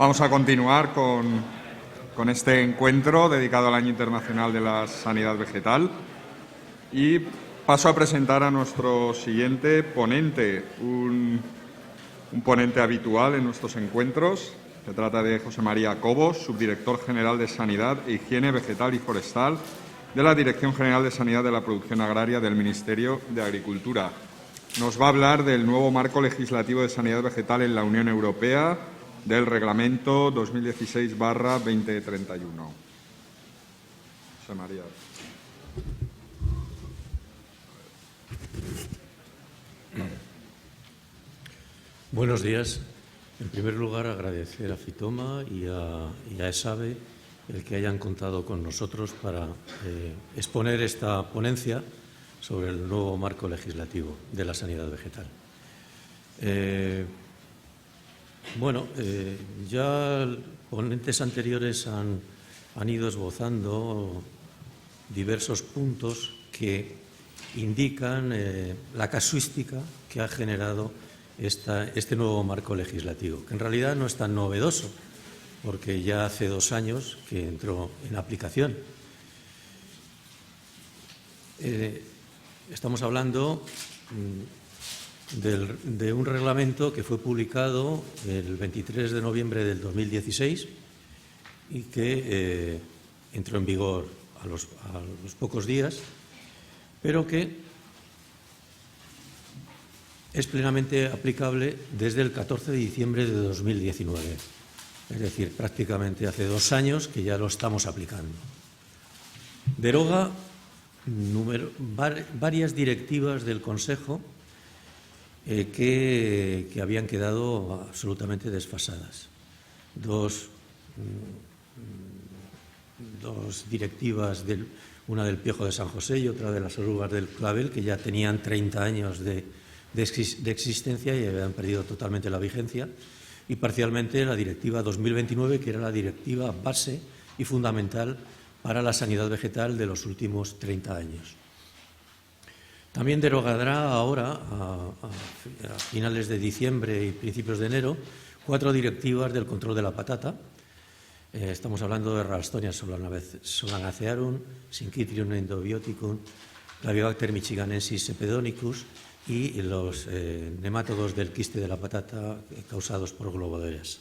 Vamos a continuar con este encuentro dedicado al Año Internacional de la Sanidad Vegetal y paso a presentar a nuestro siguiente ponente, un ponente habitual en nuestros encuentros. Se trata de José María Cobos, subdirector general de Sanidad e Higiene Vegetal y Forestal de la Dirección General de Sanidad de la Producción Agraria del Ministerio de Agricultura. Nos va a hablar del nuevo marco legislativo de sanidad vegetal en la Unión Europea, del Reglamento 2016/2031. José María. Buenos días. En primer lugar, agradecer a Fitoma y a ESABE el que hayan contado con nosotros para exponer esta ponencia sobre el nuevo marco legislativo de la sanidad vegetal. Ya ponentes anteriores han ido esbozando diversos puntos que indican la casuística que ha generado este nuevo marco legislativo, que en realidad no es tan novedoso, porque ya hace 2 años que entró en aplicación. Estamos hablando de un reglamento que fue publicado el 23 de noviembre del 2016 y que entró en vigor a los pocos días, pero que es plenamente aplicable desde el 14 de diciembre de 2019. Es decir, prácticamente hace 2 años que ya lo estamos aplicando. Deroga varias directivas del Consejo que habían quedado absolutamente desfasadas. Dos directivas, una del Piejo de San José y otra de las orugas del Clavel, que ya tenían 30 años de existencia y habían perdido totalmente la vigencia, y parcialmente la Directiva 2029, que era la directiva base y fundamental para la sanidad vegetal de los últimos 30 años. También derogará ahora, a finales de diciembre y principios de enero, 4 directivas del control de la patata. Estamos hablando de Ralstonia solanacearum, Syncytium endobioticum, Clavibacter michiganensis sepedonicus y los nemátodos del quiste de la patata causados por globoderas.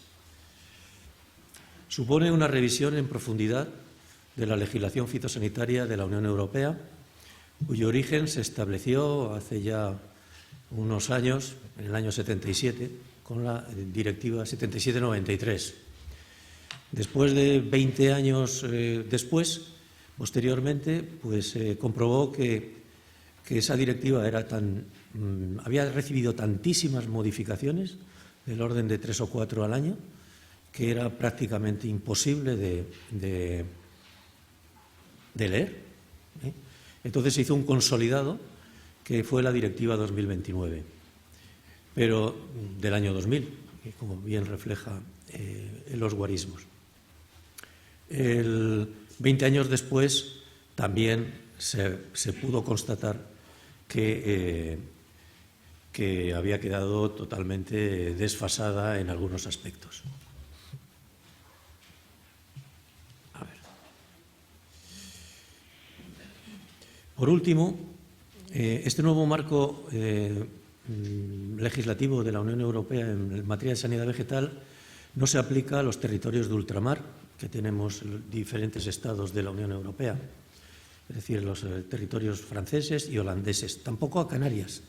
Supone una revisión en profundidad de la legislación fitosanitaria de la Unión Europea, cuyo origen se estableció hace ya unos años, en el año 77, con la Directiva 77/93. Después de 20 años posteriormente, comprobó que esa directiva había recibido tantísimas modificaciones, del orden de 3 o 4 al año, que era prácticamente imposible de leer. Entonces se hizo un consolidado que fue la Directiva 2029, pero del año 2000, que como bien refleja los guarismos. 20 años después también se pudo constatar que había quedado totalmente desfasada en algunos aspectos. Por último, este nuevo marco legislativo de la Unión Europea en materia de sanidad vegetal no se aplica a los territorios de ultramar que tenemos diferentes estados de la Unión Europea, es decir, los territorios franceses y holandeses, tampoco a Canarias,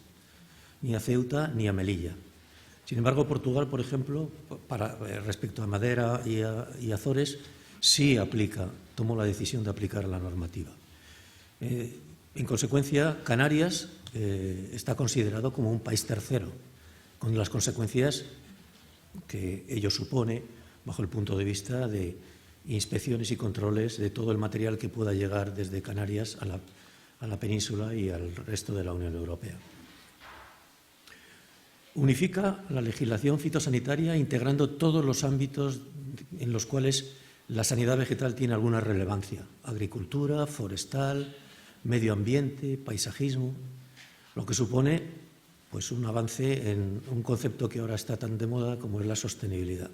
ni a Ceuta ni a Melilla. Sin embargo, Portugal, por ejemplo, respecto a Madeira y Azores, sí tomó la decisión de aplicar la normativa. En consecuencia, Canarias está considerado como un país tercero, con las consecuencias que ello supone bajo el punto de vista de inspecciones y controles de todo el material que pueda llegar desde Canarias a la península y al resto de la Unión Europea. Unifica la legislación fitosanitaria integrando todos los ámbitos en los cuales la sanidad vegetal tiene alguna relevancia: agricultura, forestal, medio ambiente, paisajismo, lo que supone un avance en un concepto que ahora está tan de moda como es la sostenibilidad.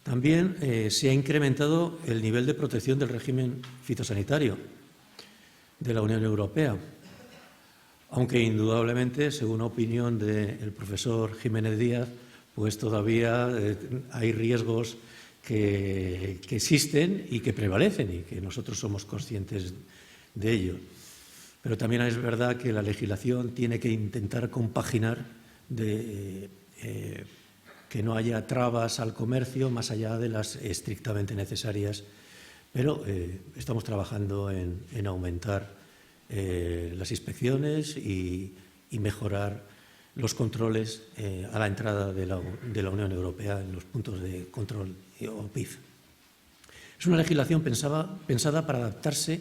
También se ha incrementado el nivel de protección del régimen fitosanitario de la Unión Europea, aunque indudablemente, según opinión del profesor Jiménez Díaz, pues todavía hay riesgos que existen y que prevalecen y que nosotros somos conscientes de ello. Pero también es verdad que la legislación tiene que intentar compaginar que no haya trabas al comercio más allá de las estrictamente necesarias, pero estamos trabajando en aumentar las inspecciones y mejorar los controles a la entrada de la Unión Europea en los puntos de control o PIF. Es una legislación pensada para adaptarse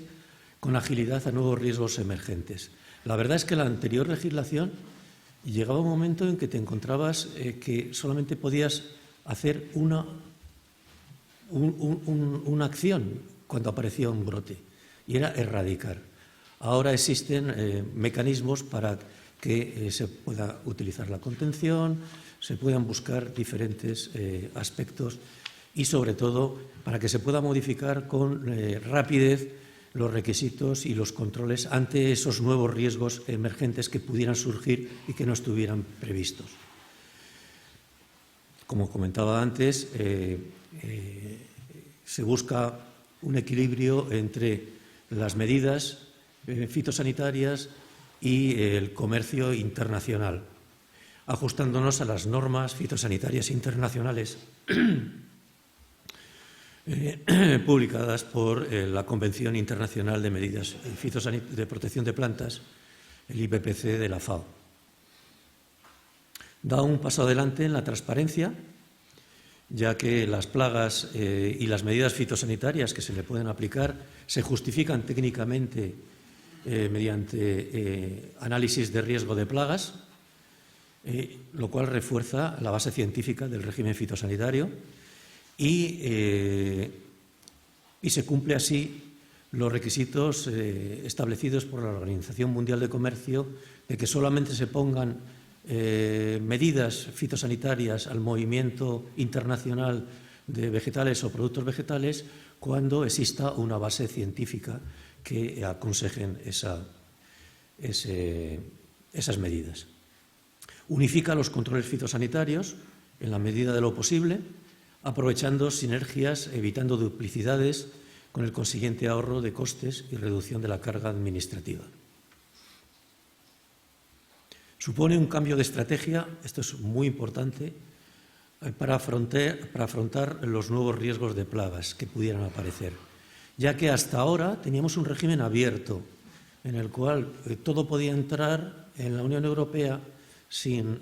con agilidad a nuevos riesgos emergentes. La verdad es que la anterior legislación llegaba un momento en que te encontrabas que solamente podías hacer una acción cuando aparecía un brote, y era erradicar. Ahora existen mecanismos para que se pueda utilizar la contención, se puedan buscar diferentes aspectos y, sobre todo, para que se pueda modificar con rapidez los requisitos y los controles ante esos nuevos riesgos emergentes que pudieran surgir y que no estuvieran previstos. Como comentaba antes, se busca un equilibrio entre las medidas fitosanitarias y el comercio internacional, ajustándonos a las normas fitosanitarias internacionales publicadas por la Convención Internacional de Medidas de Protección de Plantas, el IPPC de la FAO. Da un paso adelante en la transparencia, ya que las plagas y las medidas fitosanitarias que se le pueden aplicar se justifican técnicamente mediante análisis de riesgo de plagas, lo cual refuerza la base científica del régimen fitosanitario y se cumple así los requisitos establecidos por la Organización Mundial de Comercio de que solamente se pongan medidas fitosanitarias al movimiento internacional de vegetales o productos vegetales cuando exista una base científica que aconsejen esas medidas. Unifica los controles fitosanitarios en la medida de lo posible, aprovechando sinergias, evitando duplicidades, con el consiguiente ahorro de costes y reducción de la carga administrativa. Supone un cambio de estrategia, esto es muy importante, para afrontar los nuevos riesgos de plagas que pudieran aparecer, ya que hasta ahora teníamos un régimen abierto en el cual todo podía entrar en la Unión Europea sin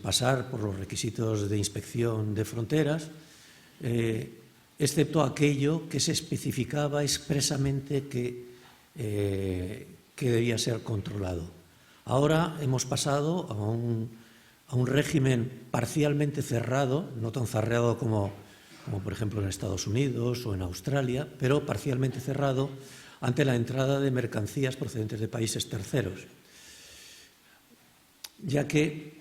pasar por los requisitos de inspección de fronteras, excepto aquello que se especificaba expresamente que debía ser controlado. Ahora hemos pasado a un régimen parcialmente cerrado, no tan cerrado como por ejemplo en Estados Unidos o en Australia, pero parcialmente cerrado ante la entrada de mercancías procedentes de países terceros, ya que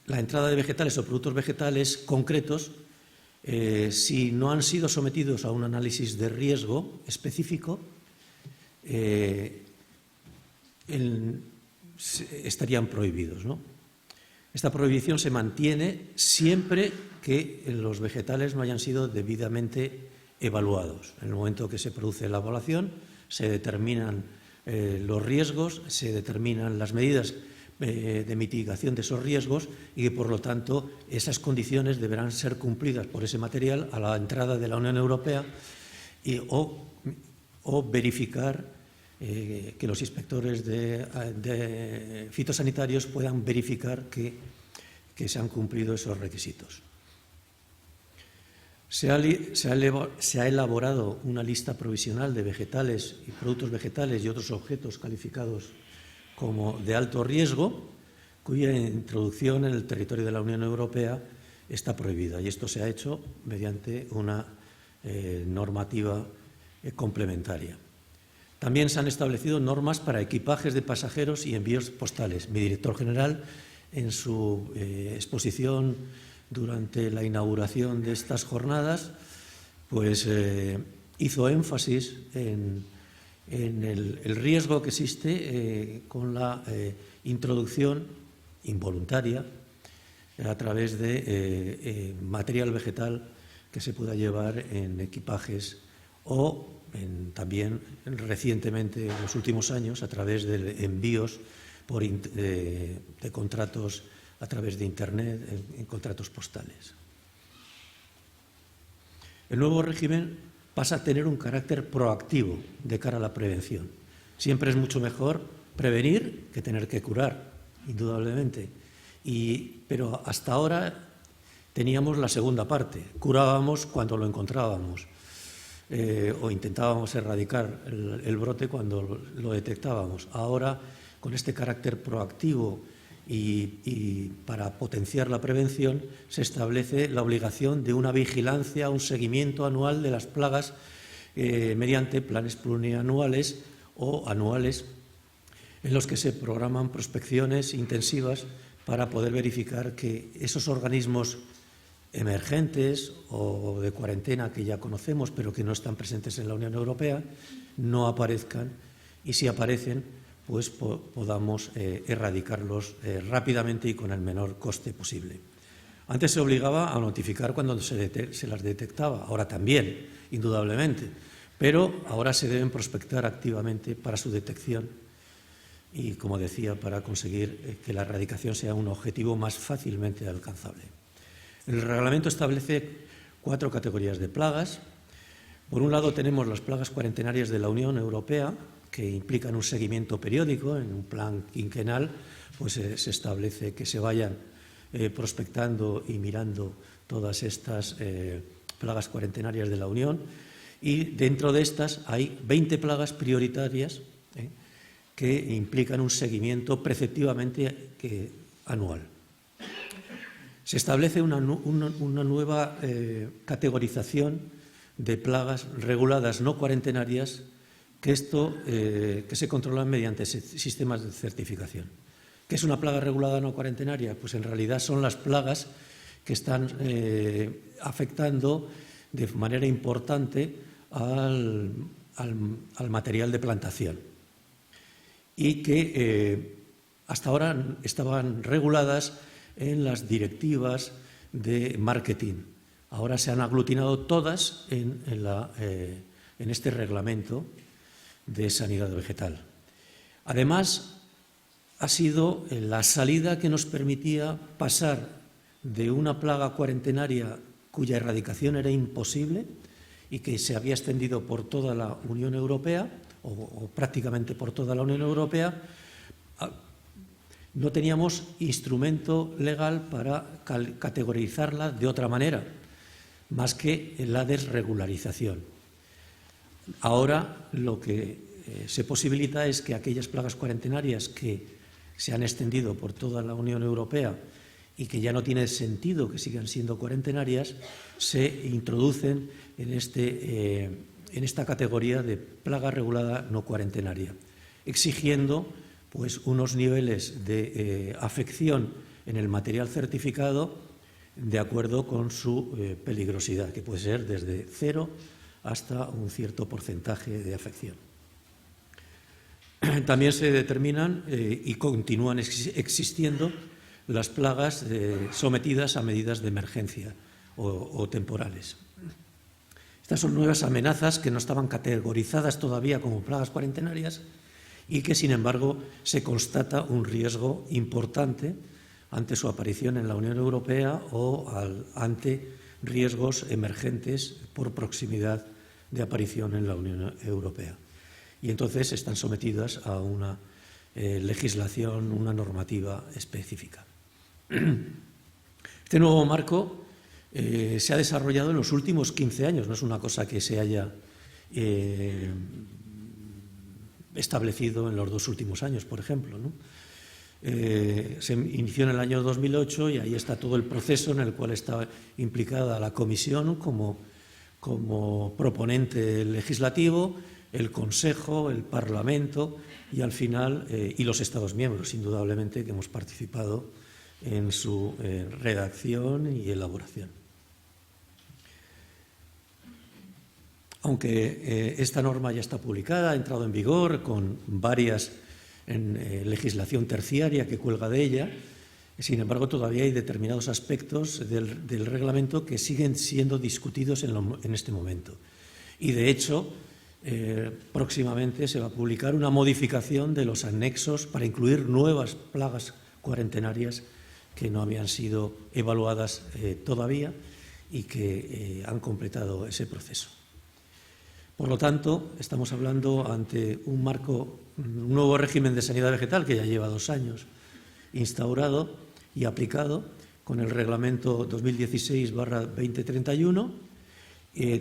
la entrada de vegetales o productos vegetales concretos, si no han sido sometidos a un análisis de riesgo específico, estarían prohibidos, ¿no? Esta prohibición se mantiene siempre que los vegetales no hayan sido debidamente evaluados. En el momento que se produce la evaluación, se determinan los riesgos, se determinan las medidas de mitigación de esos riesgos y que, por lo tanto, esas condiciones deberán ser cumplidas por ese material a la entrada de la Unión Europea o verificar que los inspectores de fitosanitarios puedan verificar que se han cumplido esos requisitos. Se ha elaborado una lista provisional de vegetales y productos vegetales y otros objetos calificados como de alto riesgo, cuya introducción en el territorio de la Unión Europea está prohibida. Y esto se ha hecho mediante una normativa complementaria. También se han establecido normas para equipajes de pasajeros y envíos postales. Mi director general, en su exposición durante la inauguración de estas jornadas, pues hizo énfasis en el riesgo que existe con la introducción involuntaria a través de material vegetal que se pueda llevar en equipajes o también recientemente, en los últimos años, a través de envíos de contratos a través de Internet, en contratos postales. El nuevo régimen pasa a tener un carácter proactivo de cara a la prevención. Siempre es mucho mejor prevenir que tener que curar, indudablemente. Pero hasta ahora teníamos la segunda parte. Curábamos cuando lo encontrábamos o intentábamos erradicar el brote cuando lo detectábamos. Ahora, con este carácter proactivo y para potenciar la prevención, se establece la obligación de una vigilancia, un seguimiento anual de las plagas mediante planes plurianuales o anuales en los que se programan prospecciones intensivas para poder verificar que esos organismos emergentes o de cuarentena que ya conocemos pero que no están presentes en la Unión Europea no aparezcan, y si aparecen pues podamos erradicarlos rápidamente y con el menor coste posible. Antes se obligaba a notificar cuando se las detectaba, ahora también, indudablemente, pero ahora se deben prospectar activamente para su detección y, como decía, para conseguir que la erradicación sea un objetivo más fácilmente alcanzable. El reglamento establece 4 categorías de plagas. Por un lado tenemos las plagas cuarentenarias de la Unión Europea, que implican un seguimiento periódico. En un plan quinquenal pues se establece que se vayan prospectando y mirando todas estas plagas cuarentenarias de la Unión, y dentro de estas hay 20 plagas prioritarias que implican un seguimiento preceptivamente anual. Se establece una nueva categorización de plagas reguladas no cuarentenarias que se controlan mediante sistemas de certificación. ¿Qué es una plaga regulada no cuarentenaria? Pues en realidad son las plagas que están afectando de manera importante al material de plantación y que hasta ahora estaban reguladas en las directivas de marketing. Ahora se han aglutinado todas en este reglamento de sanidad vegetal. Además, ha sido la salida que nos permitía pasar de una plaga cuarentenaria cuya erradicación era imposible y que se había extendido por toda la Unión Europea, o prácticamente por toda la Unión Europea. No teníamos instrumento legal para categorizarla de otra manera, más que la desregularización. Ahora lo que se posibilita es que aquellas plagas cuarentenarias que se han extendido por toda la Unión Europea y que ya no tiene sentido que sigan siendo cuarentenarias, se introducen en esta categoría de plaga regulada no cuarentenaria, exigiendo pues unos niveles de afección en el material certificado de acuerdo con su peligrosidad, que puede ser desde 0 hasta un cierto porcentaje de afección. También se determinan y continúan existiendo las plagas sometidas a medidas de emergencia o temporales. Estas son nuevas amenazas que no estaban categorizadas todavía como plagas cuarentenarias y que, sin embargo, se constata un riesgo importante ante su aparición en la Unión Europea o ante riesgos emergentes por proximidad de aparición en la Unión Europea. Y entonces están sometidas a una legislación, una normativa específica. Este nuevo marco se ha desarrollado en los últimos 15 años, no es una cosa que se haya establecido en los 2 últimos años, por ejemplo, ¿no? Se inició en el año 2008 y ahí está todo el proceso en el cual está implicada la Comisión como proponente legislativo, el Consejo, el Parlamento y al final y los Estados miembros, indudablemente, que hemos participado en su redacción y elaboración. Aunque esta norma ya está publicada, ha entrado en vigor con varias legislación terciaria que cuelga de ella, sin embargo todavía hay determinados aspectos del reglamento que siguen siendo discutidos en este momento. Y de hecho, próximamente se va a publicar una modificación de los anexos para incluir nuevas plagas cuarentenarias que no habían sido evaluadas todavía y que han completado ese proceso. Por lo tanto, estamos hablando ante un nuevo régimen de sanidad vegetal que ya lleva 2 años instaurado y aplicado con el reglamento 2016/2031,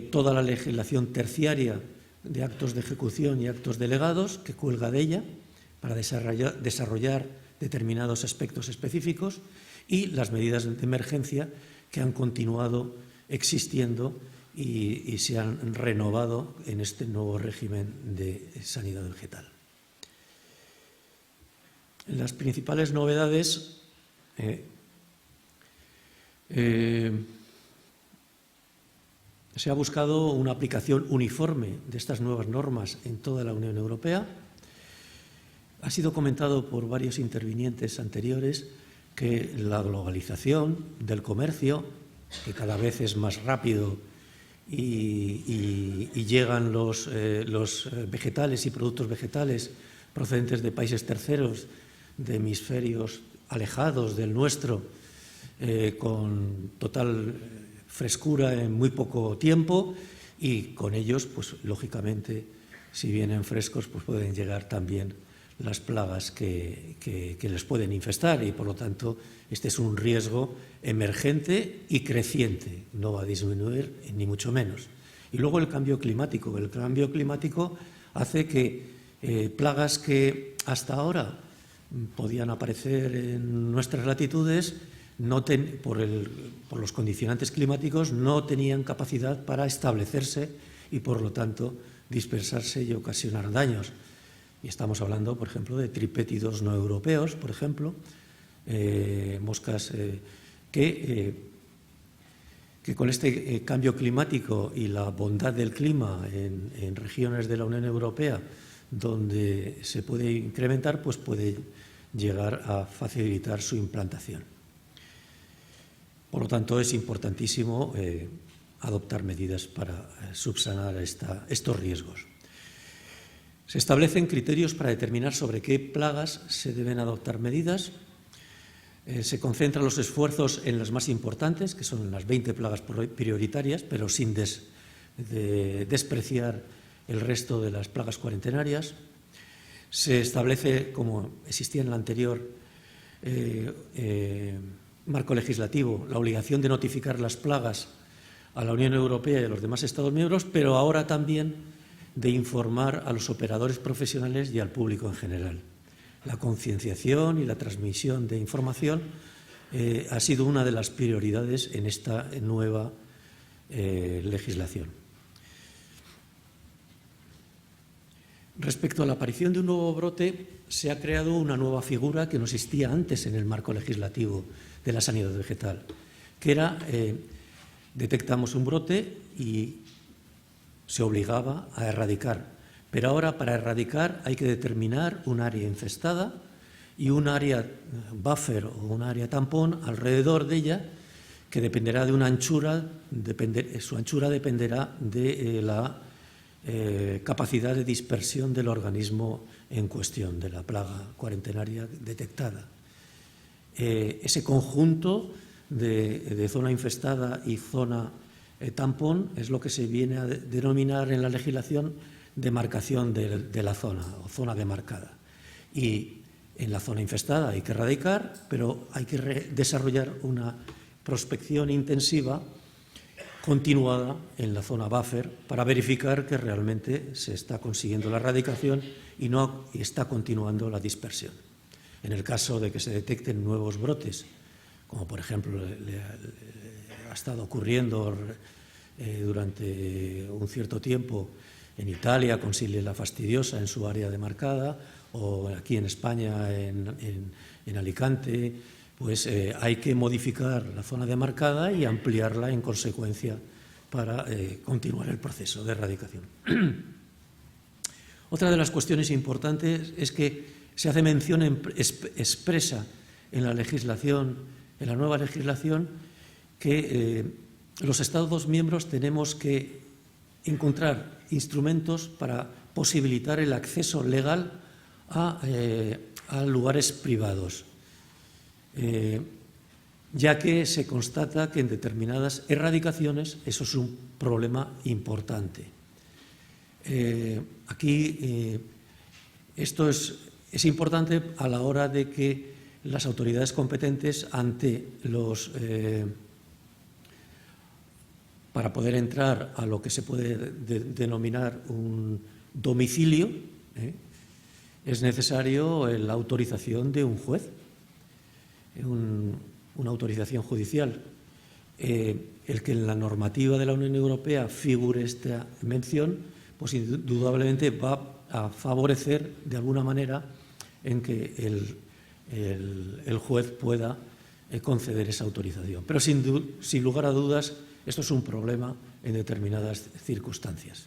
toda la legislación terciaria de actos de ejecución y actos delegados que cuelga de ella para desarrollar determinados aspectos específicos y las medidas de emergencia que han continuado existiendo y se han renovado en este nuevo régimen de sanidad vegetal. Las principales novedades se ha buscado una aplicación uniforme de estas nuevas normas en toda la Unión Europea. Ha sido comentado por varios intervinientes anteriores que la globalización del comercio, que cada vez es más rápido y llegan los vegetales y productos vegetales procedentes de países terceros, de hemisferios alejados del nuestro, con total frescura en muy poco tiempo, y con ellos, pues lógicamente, si vienen frescos, pues pueden llegar también las plagas que les pueden infestar, y por lo tanto este es un riesgo emergente y creciente, no va a disminuir ni mucho menos. Y luego el cambio climático. El cambio climático hace que plagas que hasta ahora podían aparecer en nuestras latitudes por los condicionantes climáticos no tenían capacidad para establecerse y por lo tanto dispersarse y ocasionar daños. Y estamos hablando, por ejemplo, de tripétidos no europeos, por ejemplo, moscas que con este cambio climático y la bondad del clima en regiones de la Unión Europea donde se puede incrementar, pues puede llegar a facilitar su implantación. Por lo tanto, es importantísimo adoptar medidas para subsanar estos riesgos. Se establecen criterios para determinar sobre qué plagas se deben adoptar medidas. Se concentran los esfuerzos en las más importantes, que son las 20 plagas prioritarias, pero sin despreciar el resto de las plagas cuarentenarias. Se establece, como existía en el anterior marco legislativo, la obligación de notificar las plagas a la Unión Europea y a los demás Estados miembros, pero ahora también de informar a los operadores profesionales y al público en general. La concienciación y la transmisión de información ha sido una de las prioridades en esta nueva legislación. Respecto a la aparición de un nuevo brote, se ha creado una nueva figura que no existía antes en el marco legislativo de la sanidad vegetal, que era, detectamos un brote y se obligaba a erradicar. Pero ahora, para erradicar, hay que determinar un área infestada y un área buffer o un área tampón alrededor de ella, que dependerá de una anchura, su anchura dependerá de la capacidad de dispersión del organismo en cuestión, de la plaga cuarentenaria detectada. Ese conjunto de zona infestada y zona tampón es lo que se viene a denominar en la legislación demarcación de la zona o zona demarcada. Y en la zona infestada hay que erradicar, pero hay que desarrollar una prospección intensiva continuada en la zona buffer para verificar que realmente se está consiguiendo la erradicación y no está continuando la dispersión. En el caso de que se detecten nuevos brotes, como por ejemplo le ha estado ocurriendo durante un cierto tiempo en Italia con Xylella fastidiosa en su área demarcada, o aquí en España en Alicante pues hay que modificar la zona demarcada y ampliarla en consecuencia para continuar el proceso de erradicación. Otra de las cuestiones importantes es que se hace mención expresa en la legislación, en la nueva legislación, que los Estados miembros tenemos que encontrar instrumentos para posibilitar el acceso legal a lugares privados, ya que se constata que en determinadas erradicaciones eso es un problema importante. Aquí esto es importante a la hora de que las autoridades competentes para poder entrar a lo que se puede denominar un domicilio, es necesario la autorización de un juez, una autorización judicial. El que en la normativa de la Unión Europea figure esta mención, pues indudablemente va a favorecer de alguna manera en que el juez pueda conceder esa autorización. Pero sin lugar a dudas, esto es un problema en determinadas circunstancias,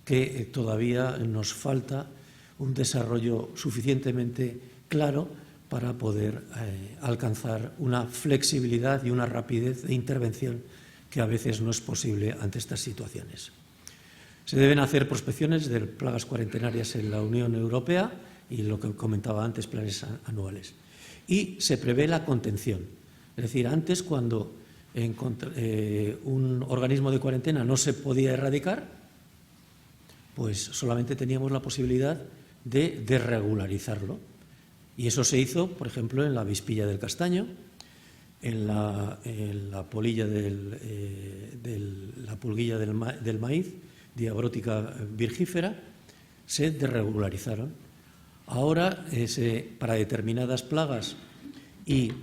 que todavía nos falta un desarrollo suficientemente claro para poder alcanzar una flexibilidad y una rapidez de intervención que a veces no es posible ante estas situaciones. Se deben hacer prospecciones de plagas cuarentenarias en la Unión Europea y lo que comentaba antes, planes anuales. Y se prevé la contención. Es decir, antes cuando un organismo de cuarentena no se podía erradicar, pues solamente teníamos la posibilidad de regularizarlo. Y eso se hizo, por ejemplo, en la avispilla del castaño, en la pulguilla del maíz, Diabrótica virgífera, se desregularizaron. Ahora, para determinadas plagas y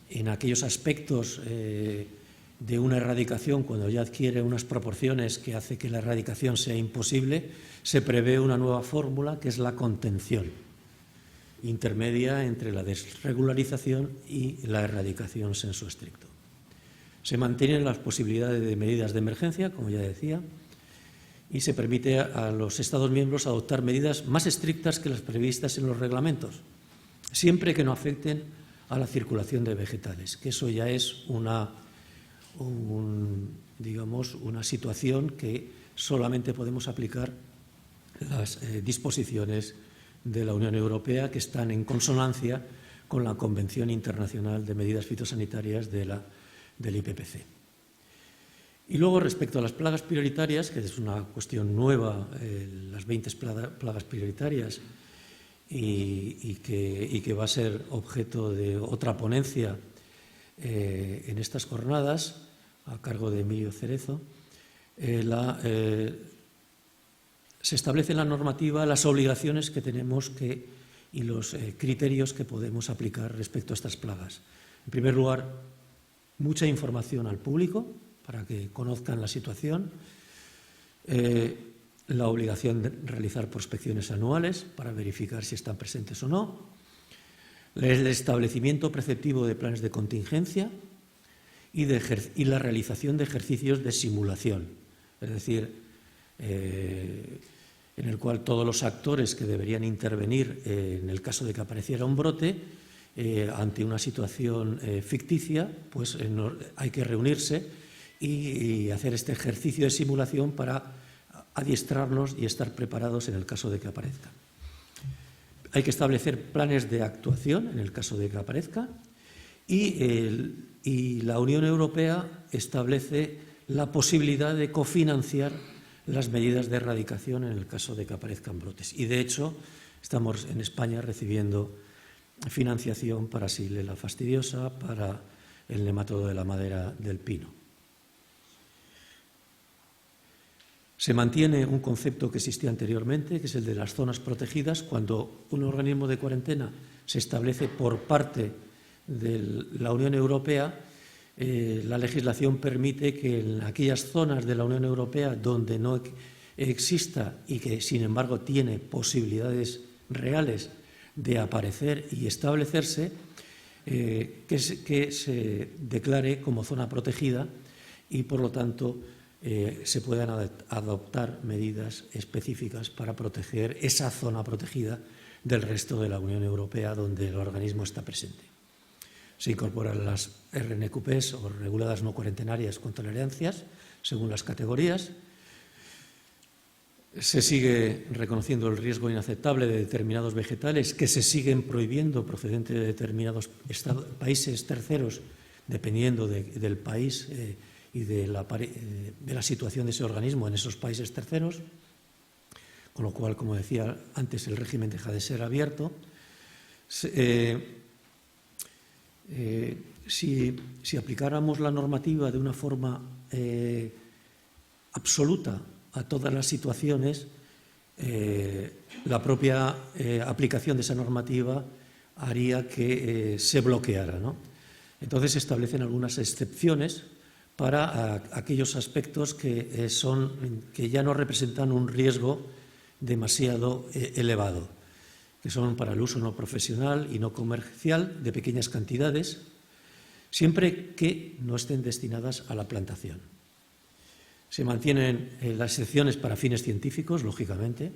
en aquellos aspectos de una erradicación, cuando ya adquiere unas proporciones que hace que la erradicación sea imposible, se prevé una nueva fórmula que es la contención, intermedia entre la desregularización y la erradicación sensu estricto. Se mantienen las posibilidades de medidas de emergencia, como ya decía, y se permite a los Estados miembros adoptar medidas más estrictas que las previstas en los reglamentos, siempre que no afecten a la circulación de vegetales, que eso ya es una situación que solamente podemos aplicar las disposiciones de la Unión Europea que están en consonancia con la Convención Internacional de Medidas Fitosanitarias del IPPC. Y luego, respecto a las plagas prioritarias, que es una cuestión nueva, las 20 plagas prioritarias, y que va a ser objeto de otra ponencia en estas jornadas, a cargo de Emilio Cerezo, se establece en la normativa las obligaciones que tenemos y los criterios que podemos aplicar respecto a estas plagas. En primer lugar, mucha información al público para que conozcan la situación, la obligación de realizar prospecciones anuales para verificar si están presentes o no, el establecimiento preceptivo de planes de contingencia y la realización de ejercicios de simulación, es decir, en el cual todos los actores que deberían intervenir en el caso de que apareciera un brote ante una situación ficticia, pues hay que reunirse y hacer este ejercicio de simulación para adiestrarnos y estar preparados en el caso de que aparezca. Hay que establecer planes de actuación en el caso de que aparezca y la Unión Europea establece la posibilidad de cofinanciar las medidas de erradicación en el caso de que aparezcan brotes. Y, de hecho, estamos en España recibiendo financiación para Xylella fastidiosa, para el nematodo de la madera del pino. Se mantiene un concepto que existía anteriormente, que es el de las zonas protegidas. Cuando un organismo de cuarentena se establece por parte de la Unión Europea, la legislación permite que en aquellas zonas de la Unión Europea donde no exista y que, sin embargo, tiene posibilidades reales de aparecer y establecerse, que se declare como zona protegida y, por lo tanto, se puedan adoptar medidas específicas para proteger esa zona protegida del resto de la Unión Europea donde el organismo está presente. Se incorporan las RNQPs o reguladas no cuarentenarias con tolerancias según las categorías. Se sigue reconociendo el riesgo inaceptable de determinados vegetales que se siguen prohibiendo procedente de determinados países terceros, dependiendo del país y de la situación de ese organismo en esos países terceros, con lo cual, como decía antes, el régimen deja de ser abierto. Si aplicáramos la normativa de una forma absoluta a todas las situaciones, la propia aplicación de esa normativa haría que se bloqueara, ¿no? Entonces se establecen algunas excepciones para aquellos aspectos que ya no representan un riesgo demasiado elevado, que son para el uso no profesional y no comercial de pequeñas cantidades, siempre que no estén destinadas a la plantación. Se mantienen las excepciones para fines científicos, lógicamente.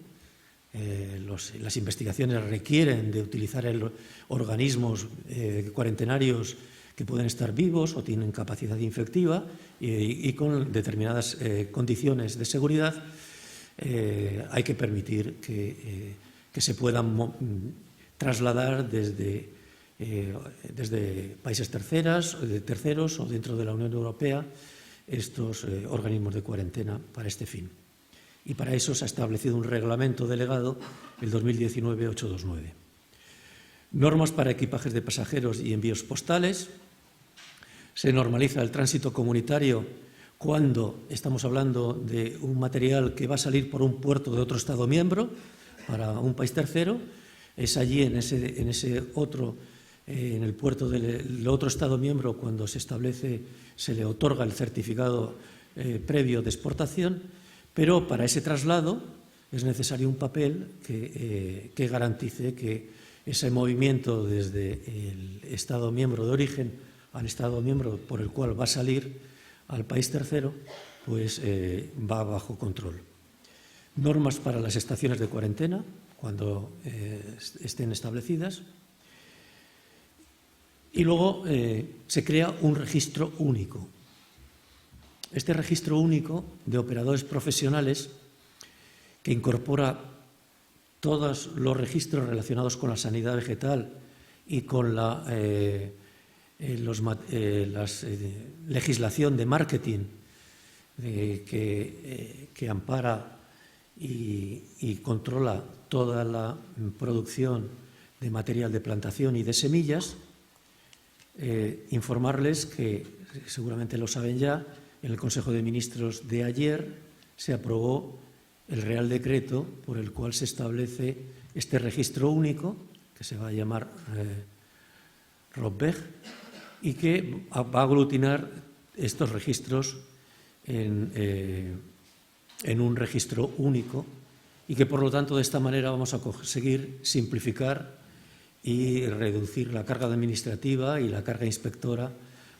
Las investigaciones requieren de utilizar organismos cuarentenarios que pueden estar vivos o tienen capacidad infectiva y con determinadas condiciones de seguridad hay que permitir que se puedan trasladar desde países terceros o dentro de la Unión Europea estos organismos de cuarentena para este fin. Y para eso se ha establecido un reglamento delegado, el 2019-829. Normas para equipajes de pasajeros y envíos postales. Se normaliza el tránsito comunitario cuando estamos hablando de un material que va a salir por un puerto de otro Estado miembro para un país tercero. Es allí, en el puerto del otro Estado miembro, cuando se le otorga el certificado previo de exportación, pero para ese traslado es necesario un papel que garantice que ese movimiento desde el Estado miembro de origen al Estado miembro por el cual va a salir al país tercero, pues va bajo control. Normas para las estaciones de cuarentena, cuando estén establecidas. Y luego se crea un registro único. Este registro único de operadores profesionales, que incorpora todos los registros relacionados con la sanidad vegetal y con la legislación de marketing que ampara y controla toda la producción de material de plantación y de semillas. Informarles que, seguramente lo saben ya, en el Consejo de Ministros de ayer se aprobó el Real Decreto por el cual se establece este registro único, que se va a llamar ROPVEG, y que va a aglutinar estos registros en un registro único, y que, por lo tanto, de esta manera vamos a conseguir simplificar y reducir la carga administrativa y la carga inspectora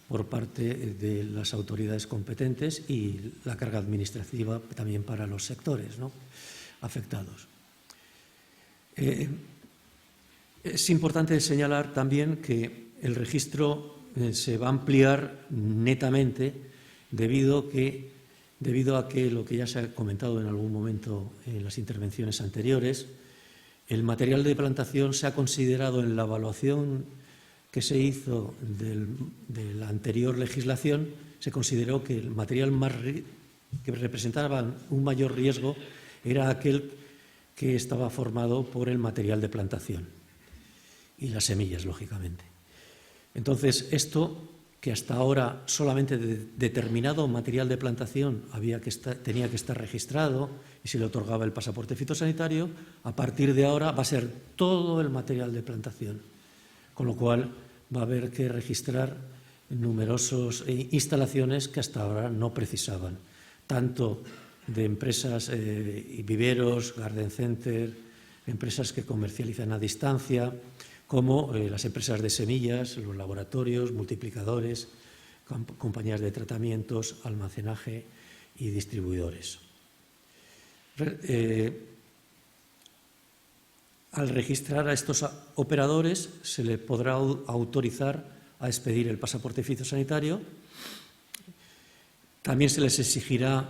por parte de las autoridades competentes y la carga administrativa también para los sectores, ¿no?, afectados. Es importante señalar también que el registro se va a ampliar netamente debido a que lo que ya se ha comentado en algún momento en las intervenciones anteriores, el material de plantación se ha considerado en la evaluación que se hizo de la anterior legislación, se consideró que el material que representaba un mayor riesgo era aquel que estaba formado por el material de plantación y las semillas, lógicamente. Entonces, esto, que hasta ahora solamente determinado material de plantación tenía que estar registrado y se le otorgaba el pasaporte fitosanitario, a partir de ahora va a ser todo el material de plantación, con lo cual va a haber que registrar numerosas instalaciones que hasta ahora no precisaban, tanto de empresas y viveros, garden center, empresas que comercializan a distancia, como las empresas de semillas, los laboratorios, multiplicadores, compañías de tratamientos, almacenaje y distribuidores. Al registrar a estos operadores se le podrá autorizar a expedir el pasaporte fitosanitario. También se les exigirá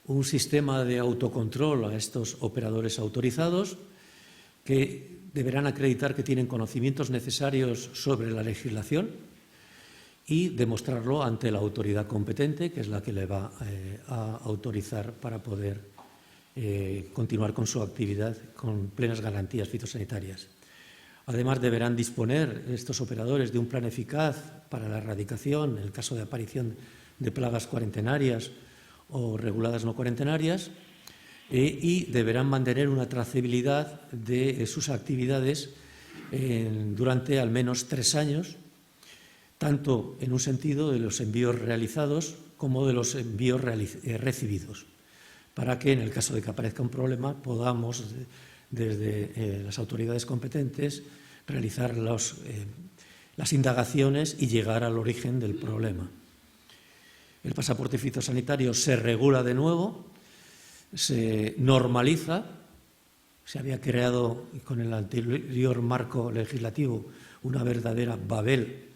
un sistema de autocontrol a estos operadores autorizados que deberán acreditar que tienen conocimientos necesarios sobre la legislación y demostrarlo ante la autoridad competente, que es la que le va a autorizar para poder continuar con su actividad con plenas garantías fitosanitarias. Además, deberán disponer estos operadores de un plan eficaz para la erradicación en el caso de aparición de plagas cuarentenarias o reguladas no cuarentenarias y deberán mantener una trazabilidad de sus actividades durante al menos 3 años, tanto en un sentido de los envíos realizados como de los envíos recibidos, para que en el caso de que aparezca un problema podamos desde las autoridades competentes realizar las indagaciones y llegar al origen del problema. El pasaporte fitosanitario se regula de nuevo, se normaliza. Se había creado con el anterior marco legislativo una verdadera Babel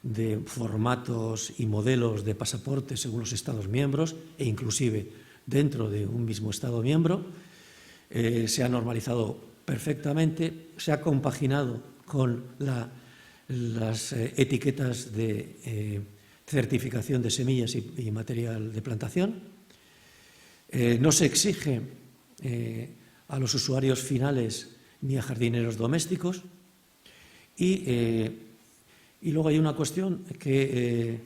de formatos y modelos de pasaporte según los Estados miembros e inclusive dentro de un mismo Estado miembro. Se ha normalizado perfectamente, se ha compaginado con las etiquetas de certificación de semillas y material de plantación. No se exige a los usuarios finales ni a jardineros domésticos y luego hay una cuestión que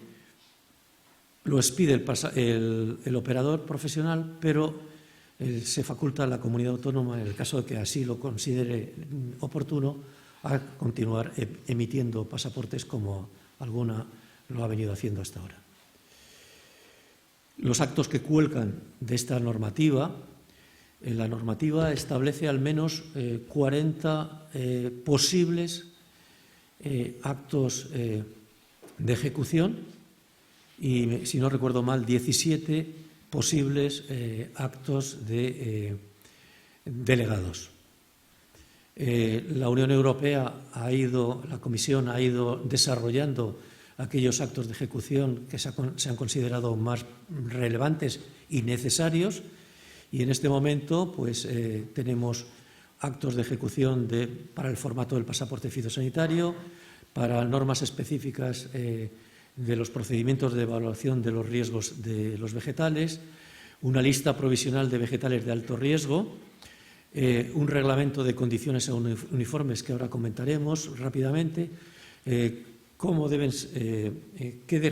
lo expide el operador profesional, pero se faculta a la comunidad autónoma, en el caso de que así lo considere oportuno, a continuar emitiendo pasaportes como alguna lo ha venido haciendo hasta ahora. Los actos que cuelgan de esta normativa, la normativa establece al menos 40 posibles actos de ejecución y, si no recuerdo mal, 17 posibles actos de delegados. La Unión Europea la Comisión ha ido desarrollando aquellos actos de ejecución que se han considerado más relevantes y necesarios, y en este momento pues, tenemos actos de ejecución para el formato del pasaporte fitosanitario, para normas específicas de los procedimientos de evaluación de los riesgos de los vegetales, una lista provisional de vegetales de alto riesgo, un reglamento de condiciones uniformes que ahora comentaremos rápidamente, qué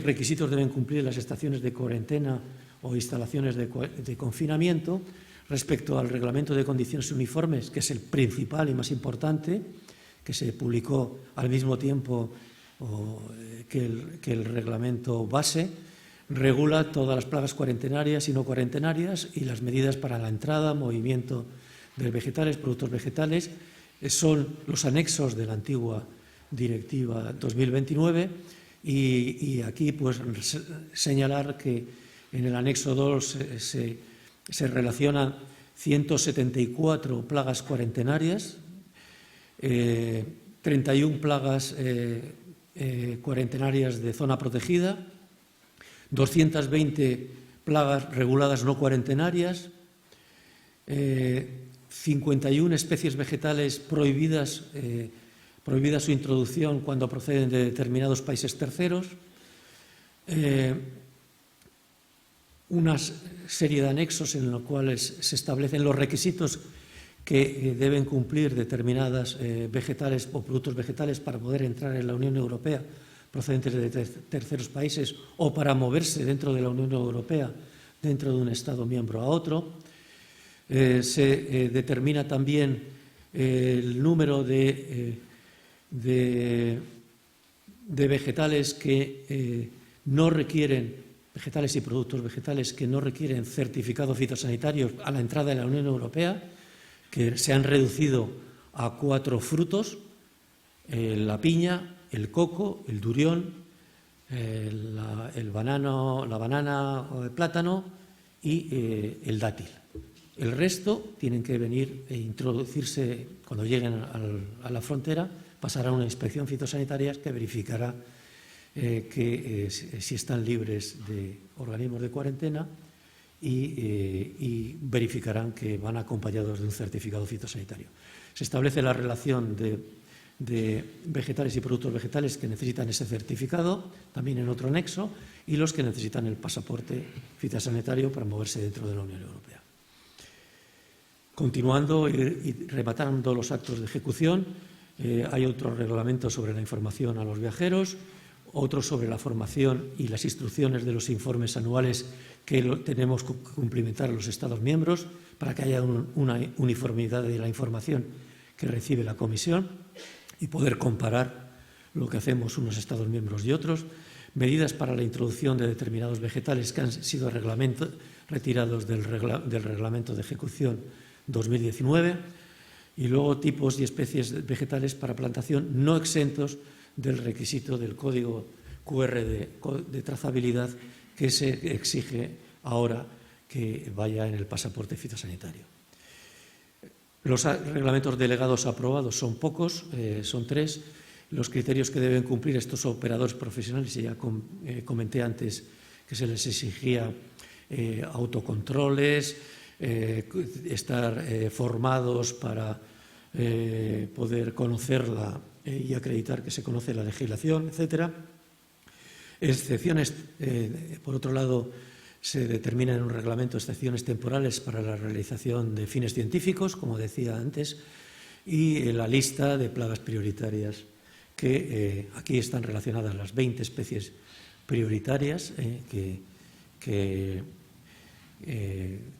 requisitos deben cumplir las estaciones de cuarentena o instalaciones de confinamiento respecto al reglamento de condiciones uniformes, que es el principal y más importante, que se publicó al mismo tiempo que el reglamento base. Regula todas las plagas cuarentenarias y no cuarentenarias y las medidas para la entrada, movimiento de vegetales, productos vegetales. Son los anexos de la antigua Directiva 2029 y aquí pues señalar que en el anexo 2 se relacionan 174 plagas cuarentenarias, 31 plagas cuarentenarias de zona protegida, 220 plagas reguladas no cuarentenarias, 51 especies vegetales prohibidas su introducción cuando proceden de determinados países terceros, una serie de anexos en los cuales se establecen los requisitos que deben cumplir determinadas vegetales o productos vegetales para poder entrar en la Unión Europea procedentes de terceros países o para moverse dentro de la Unión Europea, dentro de un Estado miembro a otro. Se determina también el número de vegetales que no requieren, vegetales y productos vegetales que no requieren certificado fitosanitario a la entrada de la Unión Europea, que se han reducido a 4 frutos, la piña, el coco, el durión, la banana o el plátano y el dátil. El resto tienen que venir e introducirse cuando lleguen a la frontera, pasará una inspección fitosanitaria que verificará si están libres de organismos de cuarentena y verificarán que van acompañados de un certificado fitosanitario. Se establece la relación de vegetales y productos vegetales que necesitan ese certificado, también en otro anexo, y los que necesitan el pasaporte fitosanitario para moverse dentro de la Unión Europea. Continuando y rematando los actos de ejecución, hay otro reglamento sobre la información a los viajeros, otro sobre la formación y las instrucciones de los informes anuales que tenemos que cumplimentar los Estados miembros para que haya una uniformidad de la información que recibe la Comisión y poder comparar lo que hacemos unos Estados miembros y otros. Medidas para la introducción de determinados vegetales que han sido retirados del reglamento de ejecución 2019 y luego tipos y especies vegetales para plantación no exentos del requisito del código QR de trazabilidad que se exige ahora que vaya en el pasaporte fitosanitario. Los reglamentos delegados aprobados son pocos, son 3. Los criterios que deben cumplir estos operadores profesionales, ya comenté antes que se les exigía autocontroles, estar formados para poder conocerla y acreditar que se conoce la legislación, etcétera. Excepciones, por otro lado, se determinan en un reglamento excepciones temporales para la realización de fines científicos, como decía antes, y la lista de plagas prioritarias, que aquí están relacionadas las 20 especies prioritarias que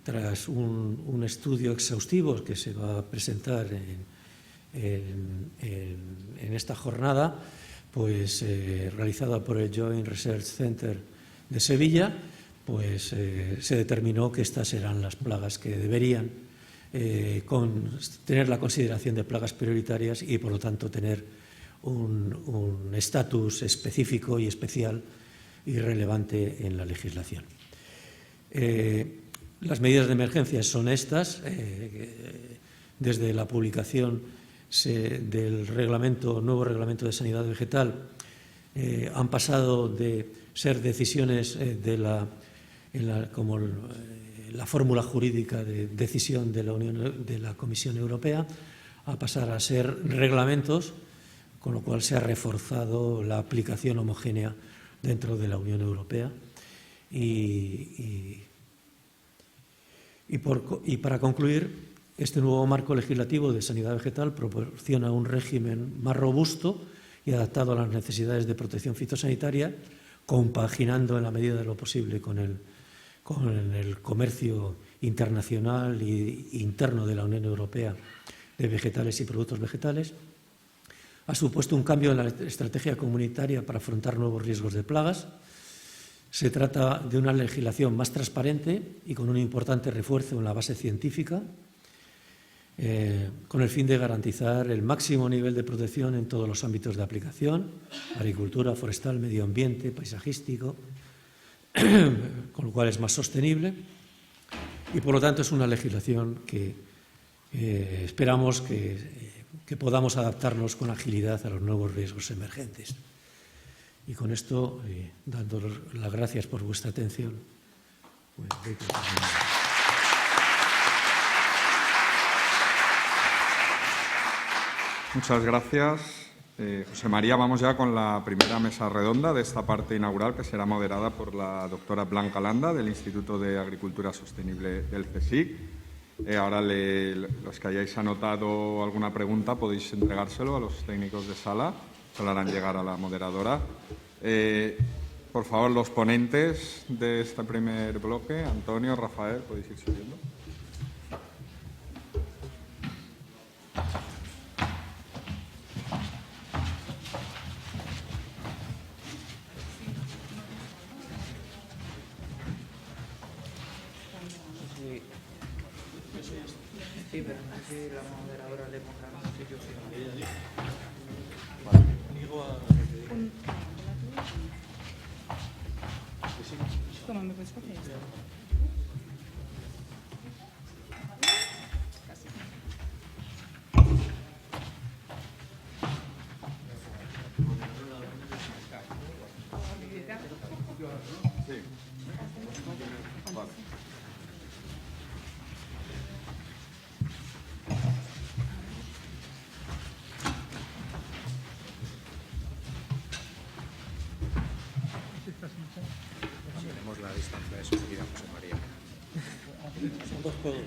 tras un estudio exhaustivo que se va a presentar en esta jornada, pues realizada por el Joint Research Center de Sevilla, pues se determinó que estas eran las plagas que deberían tener la consideración de plagas prioritarias y, por lo tanto, tener un estatus específico y especial y relevante en la legislación. Las medidas de emergencia son estas. Desde la publicación del nuevo reglamento de sanidad vegetal han pasado de ser decisiones como la fórmula jurídica de decisión de la Comisión Europea a pasar a ser reglamentos, con lo cual se ha reforzado la aplicación homogénea dentro de la Unión Europea. Y para concluir, este nuevo marco legislativo de sanidad vegetal proporciona un régimen más robusto y adaptado a las necesidades de protección fitosanitaria, compaginando en la medida de lo posible con el comercio internacional e interno de la Unión Europea de vegetales y productos vegetales. Ha supuesto un cambio en la estrategia comunitaria para afrontar nuevos riesgos de plagas. Se trata de una legislación más transparente y con un importante refuerzo en la base científica, con el fin de garantizar el máximo nivel de protección en todos los ámbitos de aplicación: agricultura, forestal, medio ambiente, paisajístico, con lo cual es más sostenible y, por lo tanto, es una legislación que esperamos que podamos adaptarnos con agilidad a los nuevos riesgos emergentes. Y con esto, dando las gracias por vuestra atención. Muchas gracias, José María. Vamos ya con la primera mesa redonda de esta parte inaugural, que será moderada por la doctora Blanca Landa, del Instituto de Agricultura Sostenible del CSIC. Ahora los que hayáis anotado alguna pregunta podéis entregárselo a los técnicos de sala, se lo harán llegar a la moderadora. Por favor, los ponentes de este primer bloque, Antonio, Rafael, podéis ir subiendo. Sí, pero no sé si la moderadora le pondrá un sitio. Toma, ¿me puedes coger esto? Tenemos la distancia de seguridad, José María. Son 2 codos.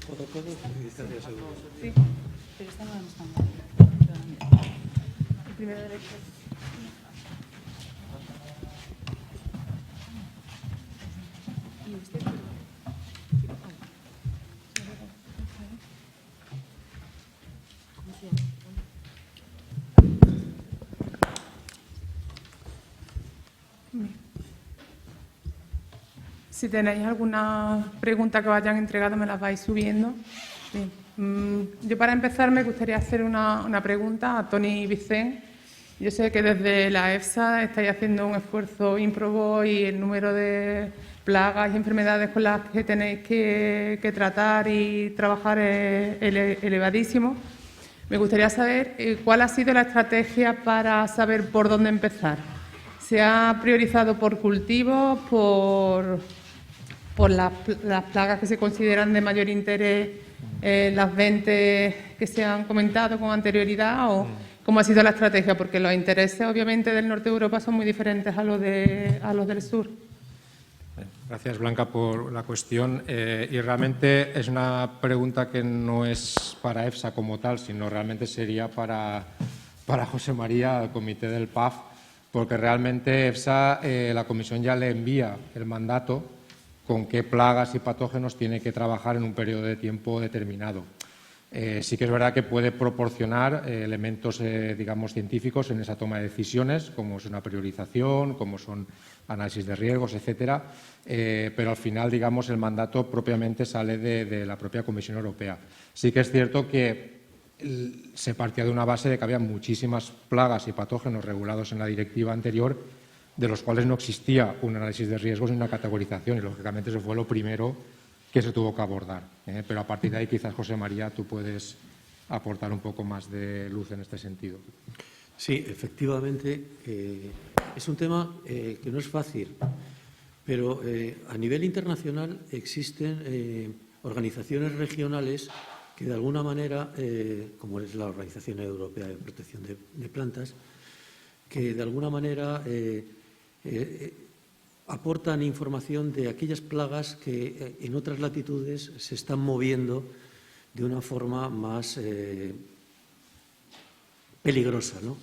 Codo a codo y distancia segura. Sí, pero esta no la hemos cambiado. El primero derecho. ¿Y usted? ¿Cómo se llama? Si tenéis alguna pregunta que os hayan entregado, me las vais subiendo. Bien. Yo, para empezar, me gustaría hacer una pregunta a Toni Vicent. Yo sé que desde la EFSA estáis haciendo un esfuerzo ímprobo y el número de plagas y enfermedades con las que tenéis que tratar y trabajar es elevadísimo. Me gustaría saber cuál ha sido la estrategia para saber por dónde empezar. ¿Se ha priorizado por cultivos, por las plagas que se consideran de mayor interés, las 20 que se han comentado con anterioridad, o cómo ha sido la estrategia? Porque los intereses, obviamente, del norte de Europa son muy diferentes a los del sur. Gracias, Blanca, por la cuestión. Y realmente es una pregunta que no es para EFSA como tal, sino realmente sería para José María, al comité del PAF, porque realmente EFSA, la comisión ya le envía el mandato con qué plagas y patógenos tiene que trabajar en un periodo de tiempo determinado. Sí que es verdad que puede proporcionar elementos, digamos, científicos en esa toma de decisiones, como es una priorización, como son análisis de riesgos, etcétera, pero al final, digamos, el mandato propiamente sale de la propia Comisión Europea. Sí que es cierto que se partía de una base de que había muchísimas plagas y patógenos regulados en la directiva anterior, de los cuales no existía un análisis de riesgos ni una categorización, y lógicamente eso fue lo primero que se tuvo que abordar. Pero a partir de ahí, quizás, José María, tú puedes aportar un poco más de luz en este sentido. Sí, efectivamente, es un tema que no es fácil, pero a nivel internacional existen organizaciones regionales que, de alguna manera, como es la Organización Europea de Protección de Plantas, que de alguna manera aportan información de aquellas plagas que en otras latitudes se están moviendo de una forma más peligrosa, ¿no?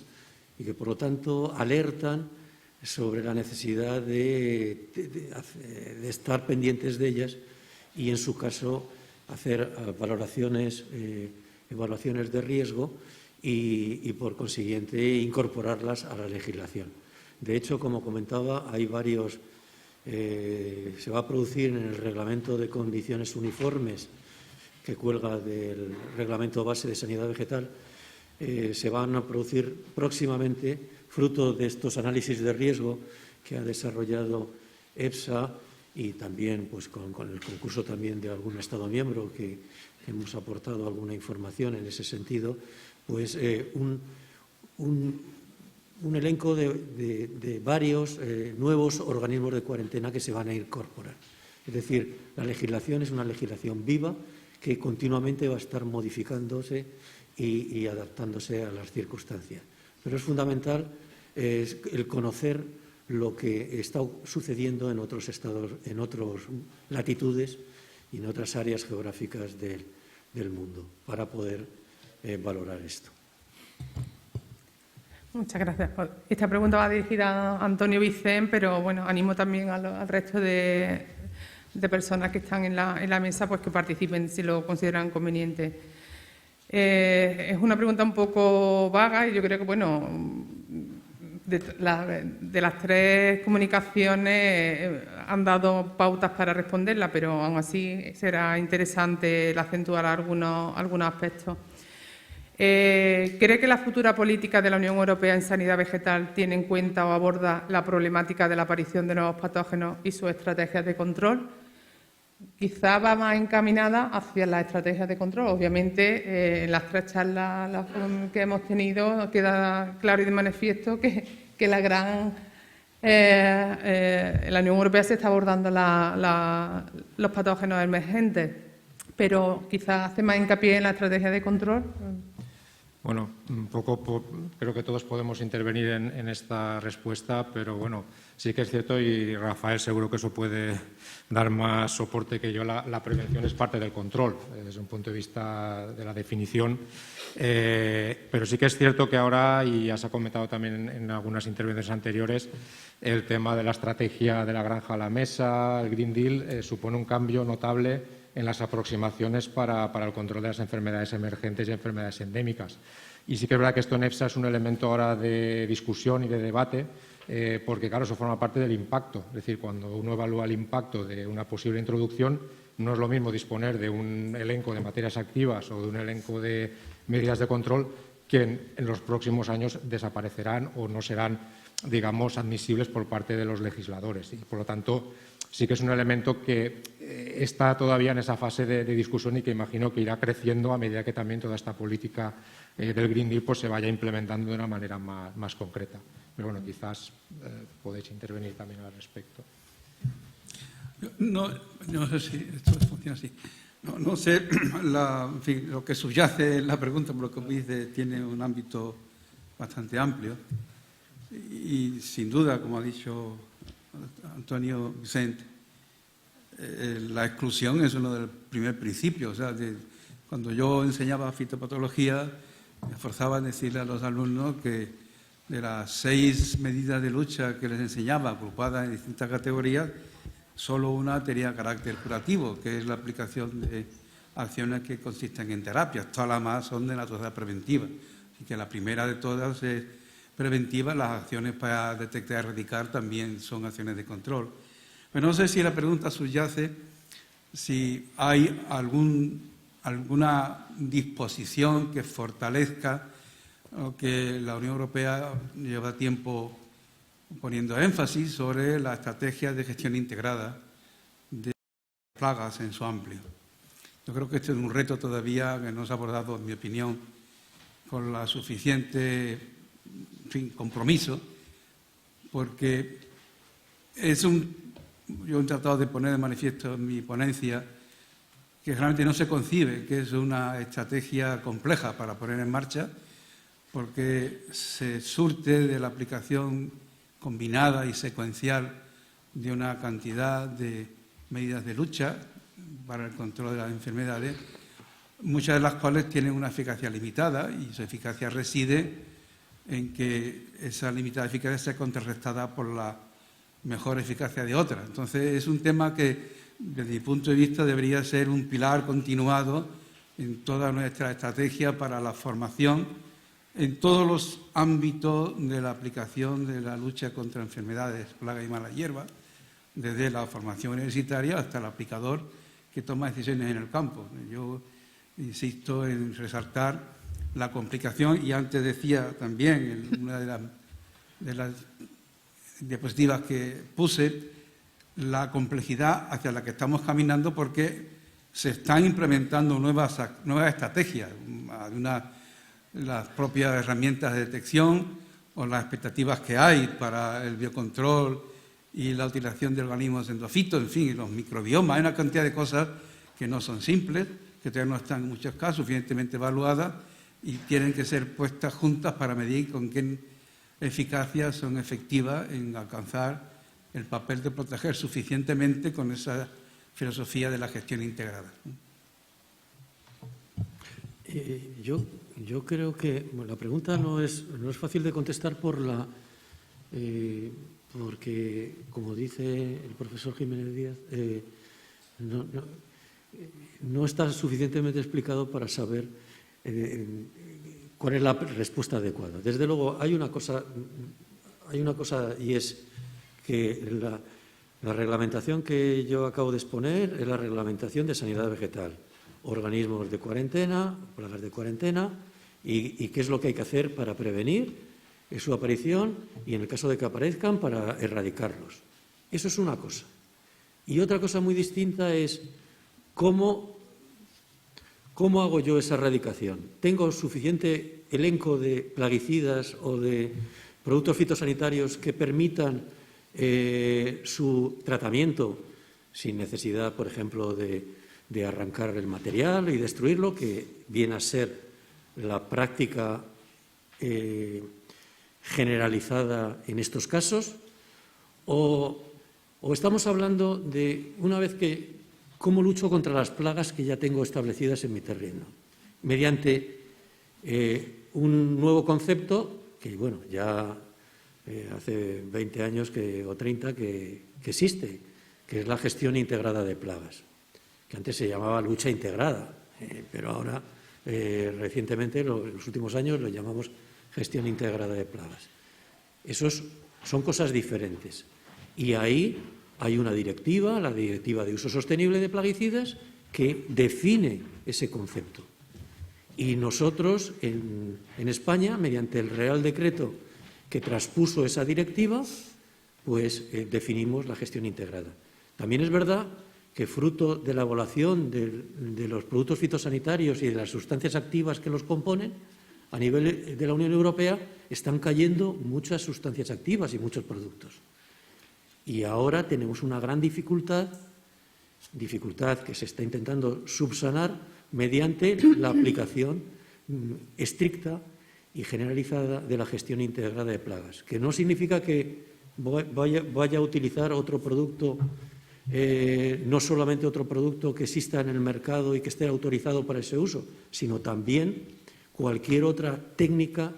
Y que, por lo tanto, alertan sobre la necesidad de estar pendientes de ellas y, en su caso, hacer evaluaciones de riesgo y, por consiguiente, incorporarlas a la legislación. De hecho, como comentaba, hay varios. Se va a producir en el Reglamento de Condiciones Uniformes, que cuelga del Reglamento Base de Sanidad Vegetal, se van a producir próximamente, fruto de estos análisis de riesgo que ha desarrollado EFSA y también, pues, con el concurso también de algún Estado miembro que hemos aportado alguna información en ese sentido, pues un elenco de varios nuevos organismos de cuarentena que se van a incorporar. Es decir, la legislación es una legislación viva que continuamente va a estar modificándose y adaptándose a las circunstancias. Pero es fundamental el conocer lo que está sucediendo en otros estados, en otras latitudes y en otras áreas geográficas del mundo para poder valorar esto. Muchas gracias. Esta pregunta va dirigida a Antonio Vicent, pero bueno, animo también al resto de personas que están en la mesa, pues, que participen si lo consideran conveniente. Es una pregunta un poco vaga y yo creo que, bueno, de las 3 comunicaciones han dado pautas para responderla, pero aún así será interesante el acentuar algunos aspectos. ¿Cree que la futura política de la Unión Europea en sanidad vegetal tiene en cuenta o aborda la problemática de la aparición de nuevos patógenos y sus estrategias de control? Quizá va más encaminada hacia las estrategias de control. Obviamente, en las 3 charlas que hemos tenido queda claro y de manifiesto que la Unión Europea se está abordando los patógenos emergentes, pero quizá hace más hincapié en la estrategia de control. Bueno, un poco creo que todos podemos intervenir en esta respuesta, pero bueno, sí que es cierto, y Rafael seguro que eso puede dar más soporte que yo, la prevención es parte del control, desde un punto de vista de la definición. Pero sí que es cierto que ahora, y ya se ha comentado también en algunas intervenciones anteriores, el tema de la estrategia de la granja a la mesa, el Green Deal, supone un cambio notable en las aproximaciones para el control de las enfermedades emergentes y enfermedades endémicas. Y sí que es verdad que esto en EFSA es un elemento ahora de discusión y de debate, porque claro, eso forma parte del impacto. Es decir, cuando uno evalúa el impacto de una posible introducción, no es lo mismo disponer de un elenco de materias activas o de un elenco de medidas de control que en los próximos años desaparecerán o no serán, digamos, admisibles por parte de los legisladores. Y, por lo tanto, sí que es un elemento que está todavía en esa fase de discusión y que imagino que irá creciendo a medida que también toda esta política del Green Deal pues, se vaya implementando de una manera más concreta. Pero bueno, quizás podéis intervenir también al respecto. No sé si esto funciona así. No sé, en fin, lo que subyace en la pregunta, por lo que me dice, tiene un ámbito bastante amplio. Y sin duda, como ha dicho Antonio Vicente, la exclusión es uno del primer principio. O sea, cuando yo enseñaba fitopatología, me esforzaba en decirle a los alumnos que de las 6 medidas de lucha que les enseñaba, agrupadas en distintas categorías, solo una tenía carácter curativo, que es la aplicación de acciones que consisten en terapias. Todas las demás son de naturaleza preventiva. Así que la primera de todas es preventiva, las acciones para detectar y erradicar también son acciones de control. Pero no sé si la pregunta subyace si hay alguna disposición que fortalezca o que la Unión Europea lleva tiempo poniendo énfasis sobre la estrategia de gestión integrada de plagas en su amplio. Yo creo que este es un reto todavía que no se ha abordado, en mi opinión, con la suficiente compromiso, porque yo he tratado de poner de manifiesto en mi ponencia que realmente no se concibe que es una estrategia compleja para poner en marcha, porque se surte de la aplicación combinada y secuencial de una cantidad de medidas de lucha para el control de las enfermedades, muchas de las cuales tienen una eficacia limitada y su eficacia reside en que esa limitada eficacia sea contrarrestada por la mejor eficacia de otra. Entonces, es un tema que, desde mi punto de vista, debería ser un pilar continuado en toda nuestra estrategia para la formación en todos los ámbitos de la aplicación de la lucha contra enfermedades, plagas y malas hierbas, desde la formación universitaria hasta el aplicador que toma decisiones en el campo. Yo insisto en resaltar la complicación, y antes decía también en una de las diapositivas que puse, la complejidad hacia la que estamos caminando, porque se están implementando nuevas estrategias, las propias herramientas de detección o las expectativas que hay para el biocontrol y la utilización de organismos endofitos, en fin, los microbiomas. Hay una cantidad de cosas que no son simples, que todavía no están en muchos casos suficientemente evaluadas y tienen que ser puestas juntas para medir con qué eficacia son efectivas en alcanzar el papel de proteger suficientemente con esa filosofía de la gestión integrada. Yo creo que la pregunta no es fácil de contestar porque, como dice el profesor Jiménez Díaz, no está suficientemente explicado para saber cuál es la respuesta adecuada. Desde luego, hay una cosa y es que la reglamentación que yo acabo de exponer es la reglamentación de sanidad vegetal. Organismos de cuarentena, plagas de cuarentena y qué es lo que hay que hacer para prevenir su aparición y, en el caso de que aparezcan, para erradicarlos. Eso es una cosa. Y otra cosa muy distinta es cómo hago yo esa erradicación. ¿Tengo suficiente elenco de plaguicidas o de productos fitosanitarios que permitan su tratamiento sin necesidad, por ejemplo, de arrancar el material y destruirlo, que viene a ser la práctica generalizada en estos casos? ¿O estamos hablando de, una vez que, cómo lucho contra las plagas que ya tengo establecidas en mi terreno? Mediante un nuevo concepto que, bueno, ya hace 20 años o 30 que existe, que es la gestión integrada de plagas, que antes se llamaba lucha integrada, pero ahora, recientemente, en los últimos años, lo llamamos gestión integrada de plagas. Son cosas diferentes. Y ahí hay una directiva, la Directiva de Uso Sostenible de Plaguicidas, que define ese concepto. Y nosotros, en España, mediante el Real Decreto que traspuso esa directiva, pues definimos la gestión integrada. También es verdad que, fruto de la evaluación de los productos fitosanitarios y de las sustancias activas que los componen, a nivel de la Unión Europea están cayendo muchas sustancias activas y muchos productos. Y ahora tenemos una gran dificultad que se está intentando subsanar mediante la aplicación estricta y generalizada de la gestión integrada de plagas, que no significa que vaya a utilizar otro producto, no solamente otro producto que exista en el mercado y que esté autorizado para ese uso, sino también cualquier otra técnica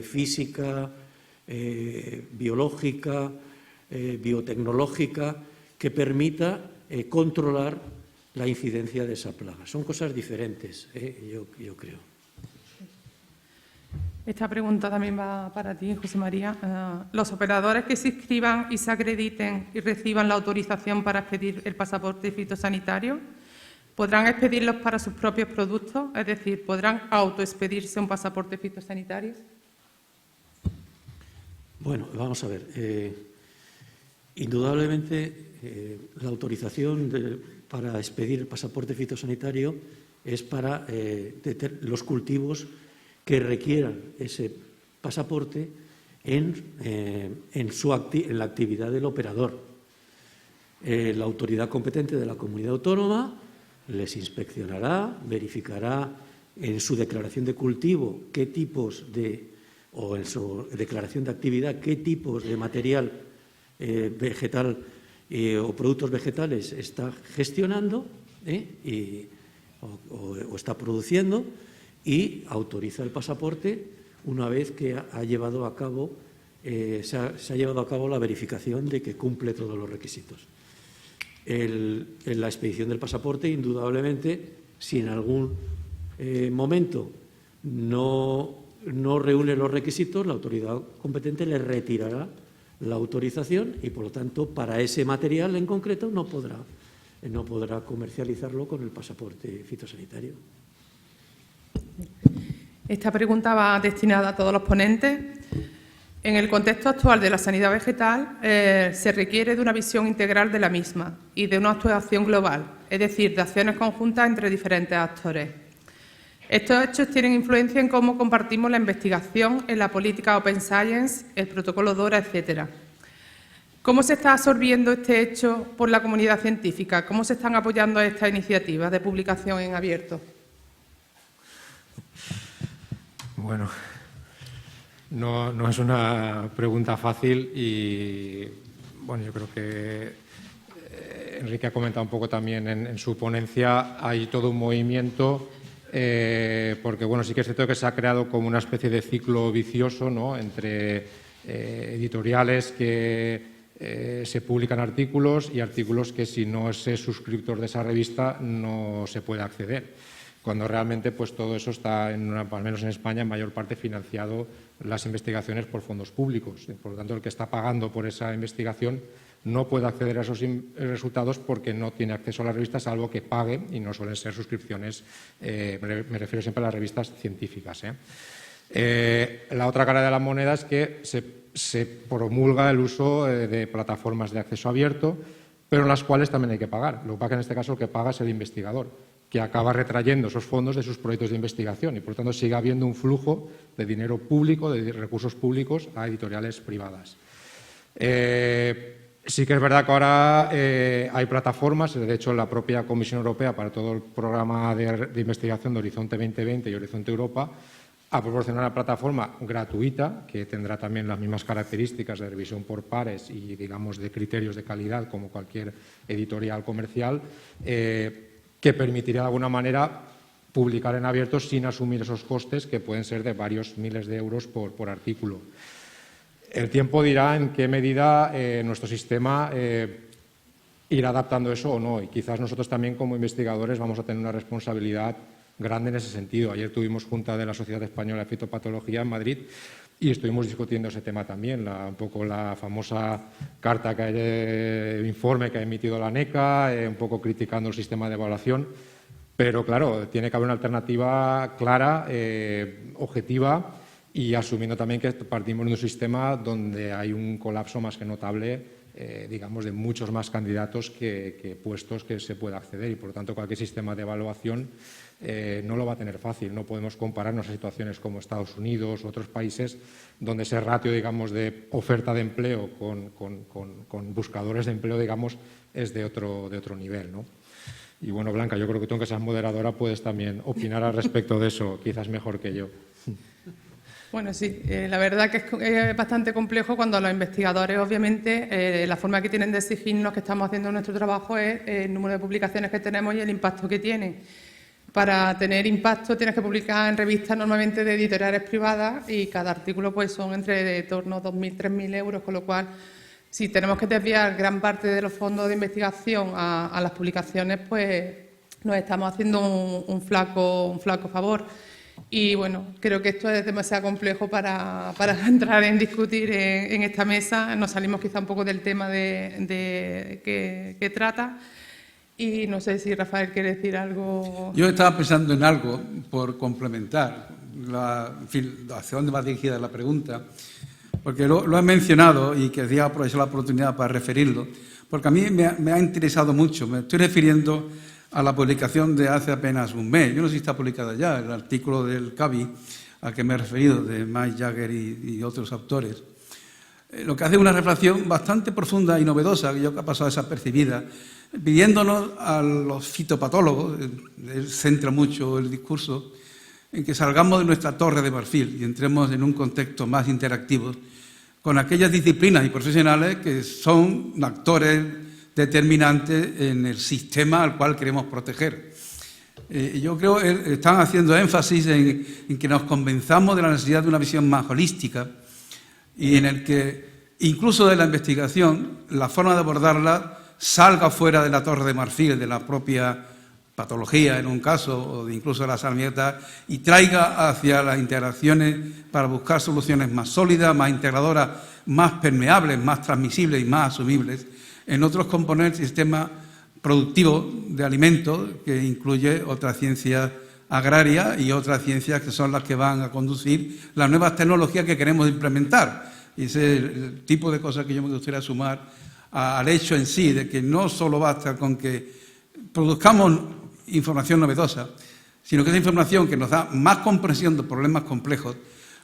física, biológica, biotecnológica, que permita controlar la incidencia de esa plaga. Son cosas diferentes, yo creo. Esta pregunta también va para ti, José María. ¿Los operadores que se inscriban y se acrediten y reciban la autorización para expedir el pasaporte fitosanitario podrán expedirlos para sus propios productos? Es decir, ¿podrán autoexpedirse un pasaporte fitosanitario? Bueno, vamos a ver. Indudablemente, la autorización para expedir el pasaporte fitosanitario es para los cultivos que requieran ese pasaporte en la actividad del operador. La autoridad competente de la comunidad autónoma les inspeccionará, verificará en su declaración de cultivo qué tipos o en su declaración de actividad qué tipos de material vegetal o productos vegetales está gestionando o está produciendo, y autoriza el pasaporte una vez que se ha llevado a cabo la verificación de que cumple todos los requisitos. En la expedición del pasaporte, indudablemente, si en algún momento no reúne los requisitos, la autoridad competente le retirará la autorización y, por lo tanto, para ese material en concreto no podrá comercializarlo con el pasaporte fitosanitario. Esta pregunta va destinada a todos los ponentes. En el contexto actual de la sanidad vegetal, se requiere de una visión integral de la misma y de una actuación global, es decir, de acciones conjuntas entre diferentes actores. Estos hechos tienen influencia en cómo compartimos la investigación en la política Open Science, el protocolo DORA, etcétera. ¿Cómo se está absorbiendo este hecho por la comunidad científica? ¿Cómo se están apoyando estas iniciativas de publicación en abierto? Bueno, no es una pregunta fácil y, bueno, yo creo que Enrique ha comentado un poco también en su ponencia. Hay todo un movimiento porque, bueno, sí que es cierto que se ha creado como una especie de ciclo vicioso, ¿no?, entre editoriales que se publican artículos y artículos que, si no es suscriptor de esa revista, no se puede acceder, cuando realmente pues todo eso está, al menos en España, en mayor parte financiado las investigaciones por fondos públicos. Por lo tanto, el que está pagando por esa investigación no puede acceder a esos resultados porque no tiene acceso a la revista, salvo que pague, y no suelen ser suscripciones, me refiero siempre a las revistas científicas. La otra cara de la moneda es que se promulga el uso de plataformas de acceso abierto, pero en las cuales también hay que pagar. Lo que pasa es que en este caso el que paga es el investigador, que acaba retrayendo esos fondos de sus proyectos de investigación y, por tanto, sigue habiendo un flujo de dinero público, de recursos públicos a editoriales privadas. Sí que es verdad que ahora hay plataformas, de hecho la propia Comisión Europea para todo el programa de investigación de Horizonte 2020 y Horizonte Europa ha proporcionado una plataforma gratuita que tendrá también las mismas características de revisión por pares y, digamos, de criterios de calidad como cualquier editorial comercial, que permitirá de alguna manera publicar en abierto sin asumir esos costes que pueden ser de varios miles de euros por artículo. El tiempo dirá en qué medida nuestro sistema irá adaptando eso o no, y quizás nosotros también como investigadores vamos a tener una responsabilidad grande en ese sentido. Ayer tuvimos junta de la Sociedad Española de Fitopatología en Madrid y estuvimos discutiendo ese tema también, un poco la famosa carta, informe que ha emitido la ANECA, un poco criticando el sistema de evaluación, pero claro, tiene que haber una alternativa clara, objetiva, y asumiendo también que partimos de un sistema donde hay un colapso más que notable, digamos, de muchos más candidatos que puestos que se pueda acceder, y por lo tanto cualquier sistema de evaluación no lo va a tener fácil. No podemos compararnos a situaciones como Estados Unidos u otros países donde ese ratio, digamos, de oferta de empleo con buscadores de empleo, digamos, es de otro nivel, ¿no? Y bueno, Blanca, yo creo que tú, aunque seas moderadora, puedes también opinar al respecto de eso, quizás mejor que yo. Bueno, sí, la verdad que es bastante complejo cuando los investigadores, obviamente, la forma que tienen de exigirnos que estamos haciendo nuestro trabajo es el número de publicaciones que tenemos y el impacto que tienen. Para tener impacto tienes que publicar en revistas normalmente de editoriales privadas y cada artículo pues son de torno a 2.000, 3.000 euros, con lo cual si tenemos que desviar gran parte de los fondos de investigación a las publicaciones, pues nos estamos haciendo un flaco favor. Y bueno, creo que esto es demasiado complejo para entrar en discutir en esta mesa. Nos salimos quizá un poco del tema que trata. Y no sé si Rafael quiere decir algo. Yo estaba pensando en algo por complementar hacia dónde va dirigida la pregunta, porque lo he mencionado y quería aprovechar la oportunidad para referirlo, porque a mí me ha interesado mucho. Me estoy refiriendo a la publicación de hace apenas un mes. Yo no sé si está publicada ya, el artículo del CABI al que me he referido, de Mike Jagger y otros autores. Lo que hace es una reflexión bastante profunda y novedosa, que yo que ha pasado desapercibida, pidiéndonos a los fitopatólogos, él centra mucho el discurso, en que salgamos de nuestra torre de marfil y entremos en un contexto más interactivo con aquellas disciplinas y profesionales que son actores determinantes en el sistema al cual queremos proteger. Yo creo que están haciendo énfasis en que nos convenzamos de la necesidad de una visión más holística y en el que incluso de la investigación, la forma de abordarla salga fuera de la torre de marfil, de la propia patología en un caso, o incluso de la salmieta, y traiga hacia las interacciones para buscar soluciones más sólidas, más integradoras, más permeables, más transmisibles y más asumibles en otros componentes del sistema productivo de alimentos, que incluye otras ciencias agrarias y otras ciencias que son las que van a conducir las nuevas tecnologías que queremos implementar. Y ese es el tipo de cosas que yo me gustaría sumar al hecho en sí, de que no solo basta con que produzcamos información novedosa, sino que esa información que nos da más comprensión de problemas complejos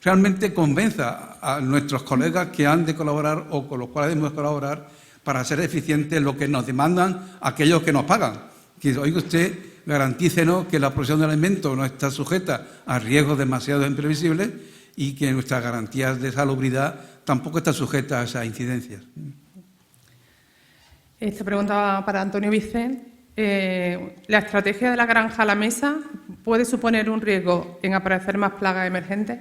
realmente convenza a nuestros colegas que han de colaborar o con los cuales debemos colaborar para ser eficientes lo que nos demandan aquellos que nos pagan. Que, oiga usted, garantícenos que la producción de alimentos no está sujeta a riesgos demasiado imprevisibles y que nuestras garantías de salubridad tampoco están sujetas a esas incidencias. Esta pregunta va para Antonio Vicent. ¿La estrategia de la granja a la mesa puede suponer un riesgo en aparecer más plagas emergentes?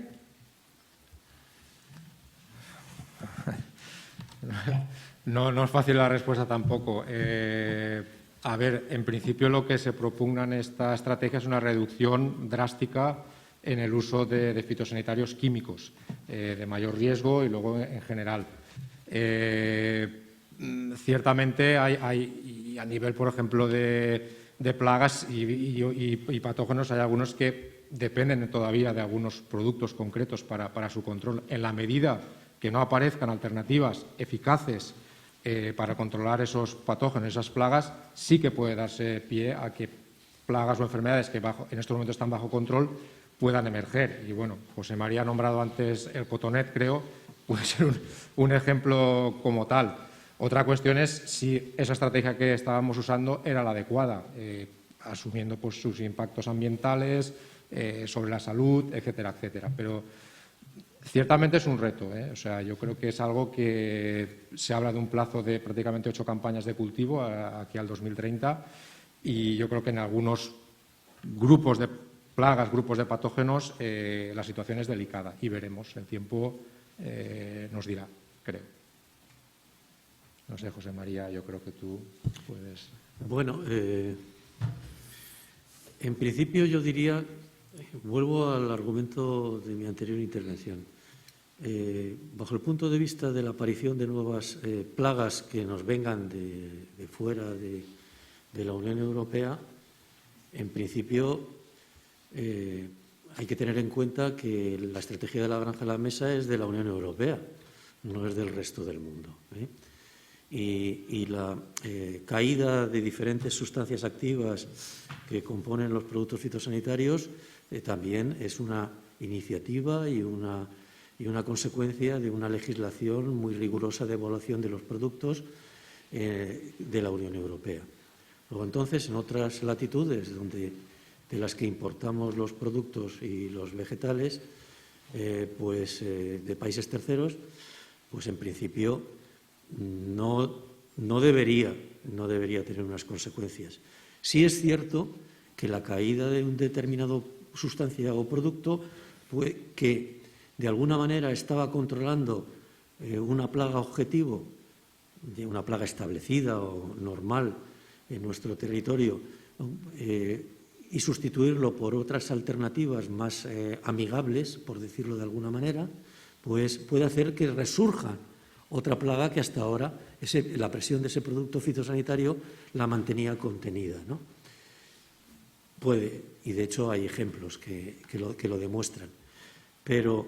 No es fácil la respuesta tampoco. A ver, en principio lo que se propugna en esta estrategia es una reducción drástica en el uso de fitosanitarios químicos de mayor riesgo y luego en general. ciertamente hay a nivel, por ejemplo, de plagas y patógenos, hay algunos que dependen todavía de algunos productos concretos para su control. En la medida que no aparezcan alternativas eficaces para controlar esos patógenos, esas plagas, sí que puede darse pie a que plagas o enfermedades que en estos momentos están bajo control puedan emerger. Y bueno, José María ha nombrado antes el cotonet, creo, puede ser un ejemplo como tal. Otra cuestión es si esa estrategia que estábamos usando era la adecuada, asumiendo pues, sus impactos ambientales, sobre la salud, etcétera, etcétera. Pero ciertamente es un reto, ¿eh? O sea, yo creo que es algo que se habla de un plazo de prácticamente 8 campañas de cultivo aquí al 2030 y yo creo que en algunos grupos de plagas, grupos de patógenos, la situación es delicada y veremos. El tiempo nos dirá, creo. No sé, José María, yo creo que tú puedes. Bueno, en principio yo diría, vuelvo al argumento de mi anterior intervención. Bajo el punto de vista de la aparición de nuevas plagas que nos vengan de fuera de la Unión Europea, en principio hay que tener en cuenta que la estrategia de la granja a la mesa es de la Unión Europea, no es del resto del mundo, ¿eh? Y la caída de diferentes sustancias activas que componen los productos fitosanitarios también es una iniciativa y una consecuencia de una legislación muy rigurosa de evaluación de los productos de la Unión Europea. Luego, entonces, en otras latitudes de las que importamos los productos y los vegetales, de países terceros, pues en principio no debería tener unas consecuencias. Sí es cierto que la caída de un determinado sustancia o producto que de alguna manera estaba controlando una plaga objetivo, una plaga establecida o normal en nuestro territorio, y sustituirlo por otras alternativas más amigables, por decirlo de alguna manera, pues puede hacer que resurja otra plaga que hasta ahora la presión de ese producto fitosanitario la mantenía contenida, ¿no? Puede, y de hecho hay ejemplos que lo demuestran. Pero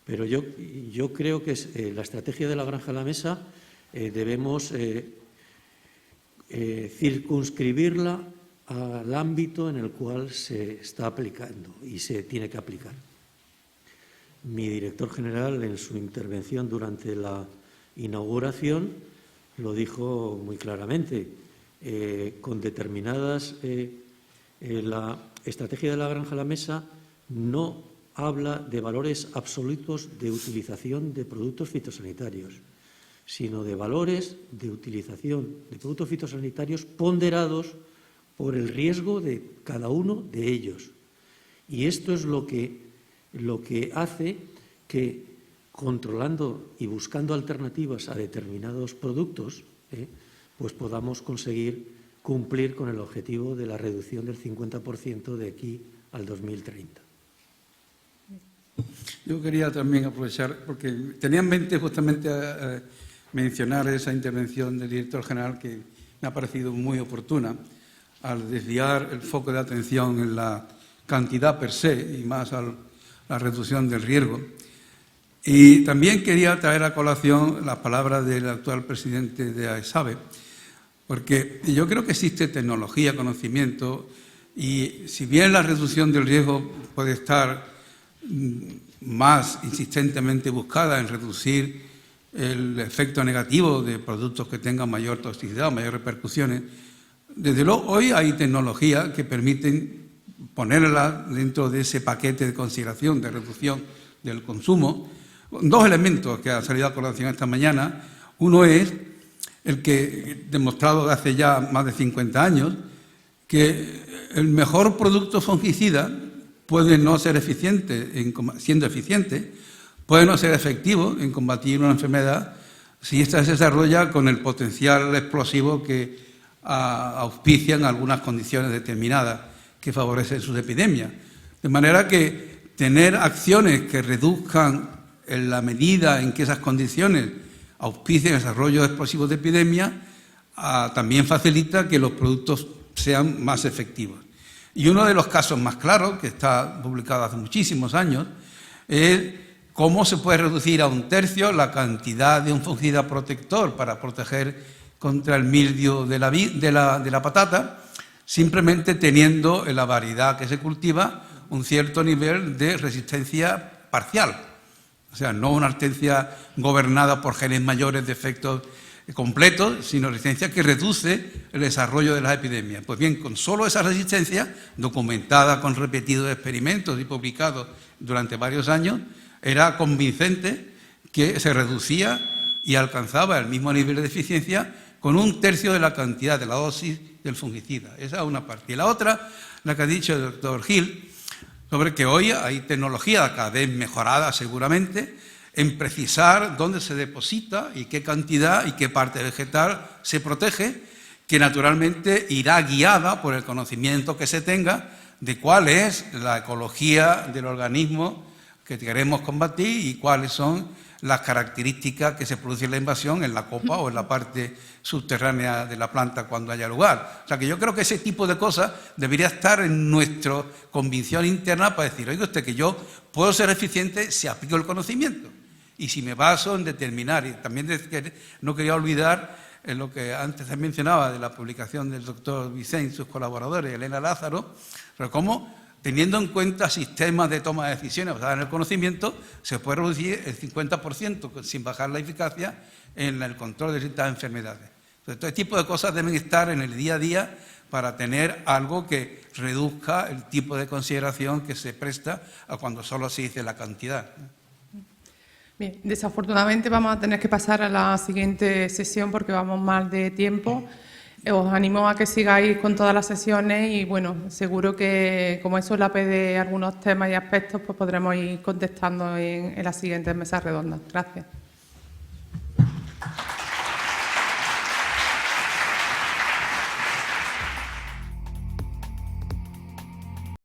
yo creo que la estrategia de la granja a la mesa debemos circunscribirla al ámbito en el cual se está aplicando y se tiene que aplicar. Mi director general, en su intervención durante la inauguración, lo dijo muy claramente. Con determinadas... la estrategia de la granja a la mesa no habla de valores absolutos de utilización de productos fitosanitarios, sino de valores de utilización de productos fitosanitarios ponderados por el riesgo de cada uno de ellos. Y esto es lo que hace que, controlando y buscando alternativas a determinados productos, pues podamos conseguir cumplir con el objetivo de la reducción del 50% de aquí al 2030. Yo quería también aprovechar, porque tenía en mente justamente mencionar esa intervención del director general que me ha parecido muy oportuna, al desviar el foco de atención en la cantidad per se y más a la reducción del riesgo. Y también quería traer a colación las palabras del actual presidente de AESABE, porque yo creo que existe tecnología, conocimiento, y si bien la reducción del riesgo puede estar más insistentemente buscada en reducir el efecto negativo de productos que tengan mayor toxicidad o mayores repercusiones, desde luego hoy hay tecnologías que permiten ponerla dentro de ese paquete de consideración de reducción del consumo. Dos elementos que han salido a colación esta mañana. Uno es el que demostrado hace ya más de 50 años que el mejor producto fungicida puede no ser eficiente, siendo eficiente, puede no ser efectivo en combatir una enfermedad si ésta se desarrolla con el potencial explosivo que auspician algunas condiciones determinadas que favorecen sus epidemias. De manera que tener acciones que reduzcan en la medida en que esas condiciones auspicia el desarrollo de explosivos de epidemia, también facilita que los productos sean más efectivos. Y uno de los casos más claros, que está publicado hace muchísimos años, es cómo se puede reducir a 1/3 la cantidad de un fungicida protector para proteger contra el mildio de la patata, simplemente teniendo en la variedad que se cultiva un cierto nivel de resistencia parcial. O sea, no una resistencia gobernada por genes mayores de efectos completos, sino resistencia que reduce el desarrollo de las epidemias. Pues bien, con solo esa resistencia, documentada con repetidos experimentos y publicados durante varios años, era convincente que se reducía y alcanzaba el mismo nivel de eficiencia con 1/3 de la cantidad de la dosis del fungicida. Esa es una parte. Y la otra, la que ha dicho el doctor Gil, sobre que hoy hay tecnología cada vez mejorada seguramente en precisar dónde se deposita y qué cantidad y qué parte vegetal se protege, que naturalmente irá guiada por el conocimiento que se tenga de cuál es la ecología del organismo que queremos combatir y cuáles son las características que se produce en la invasión en la copa o en la parte subterránea de la planta cuando haya lugar. O sea que yo creo que ese tipo de cosas debería estar en nuestra convicción interna para decir, oiga usted, que yo puedo ser eficiente si aplico el conocimiento y si me baso en determinar. Y también no quería olvidar lo que antes se mencionaba de la publicación del doctor Vicente y sus colaboradores, Elena Lázaro, pero cómo, teniendo en cuenta sistemas de toma de decisiones basadas en el conocimiento, se puede reducir el 50% sin bajar la eficacia en el control de ciertas enfermedades. Entonces, todo este tipo de cosas deben estar en el día a día para tener algo que reduzca el tipo de consideración que se presta a cuando solo se dice la cantidad. Bien, desafortunadamente vamos a tener que pasar a la siguiente sesión porque vamos mal de tiempo. Os animo a que sigáis con todas las sesiones y, bueno, seguro que, como eso la de algunos temas y aspectos, pues podremos ir contestando en las siguientes mesas redondas. Gracias.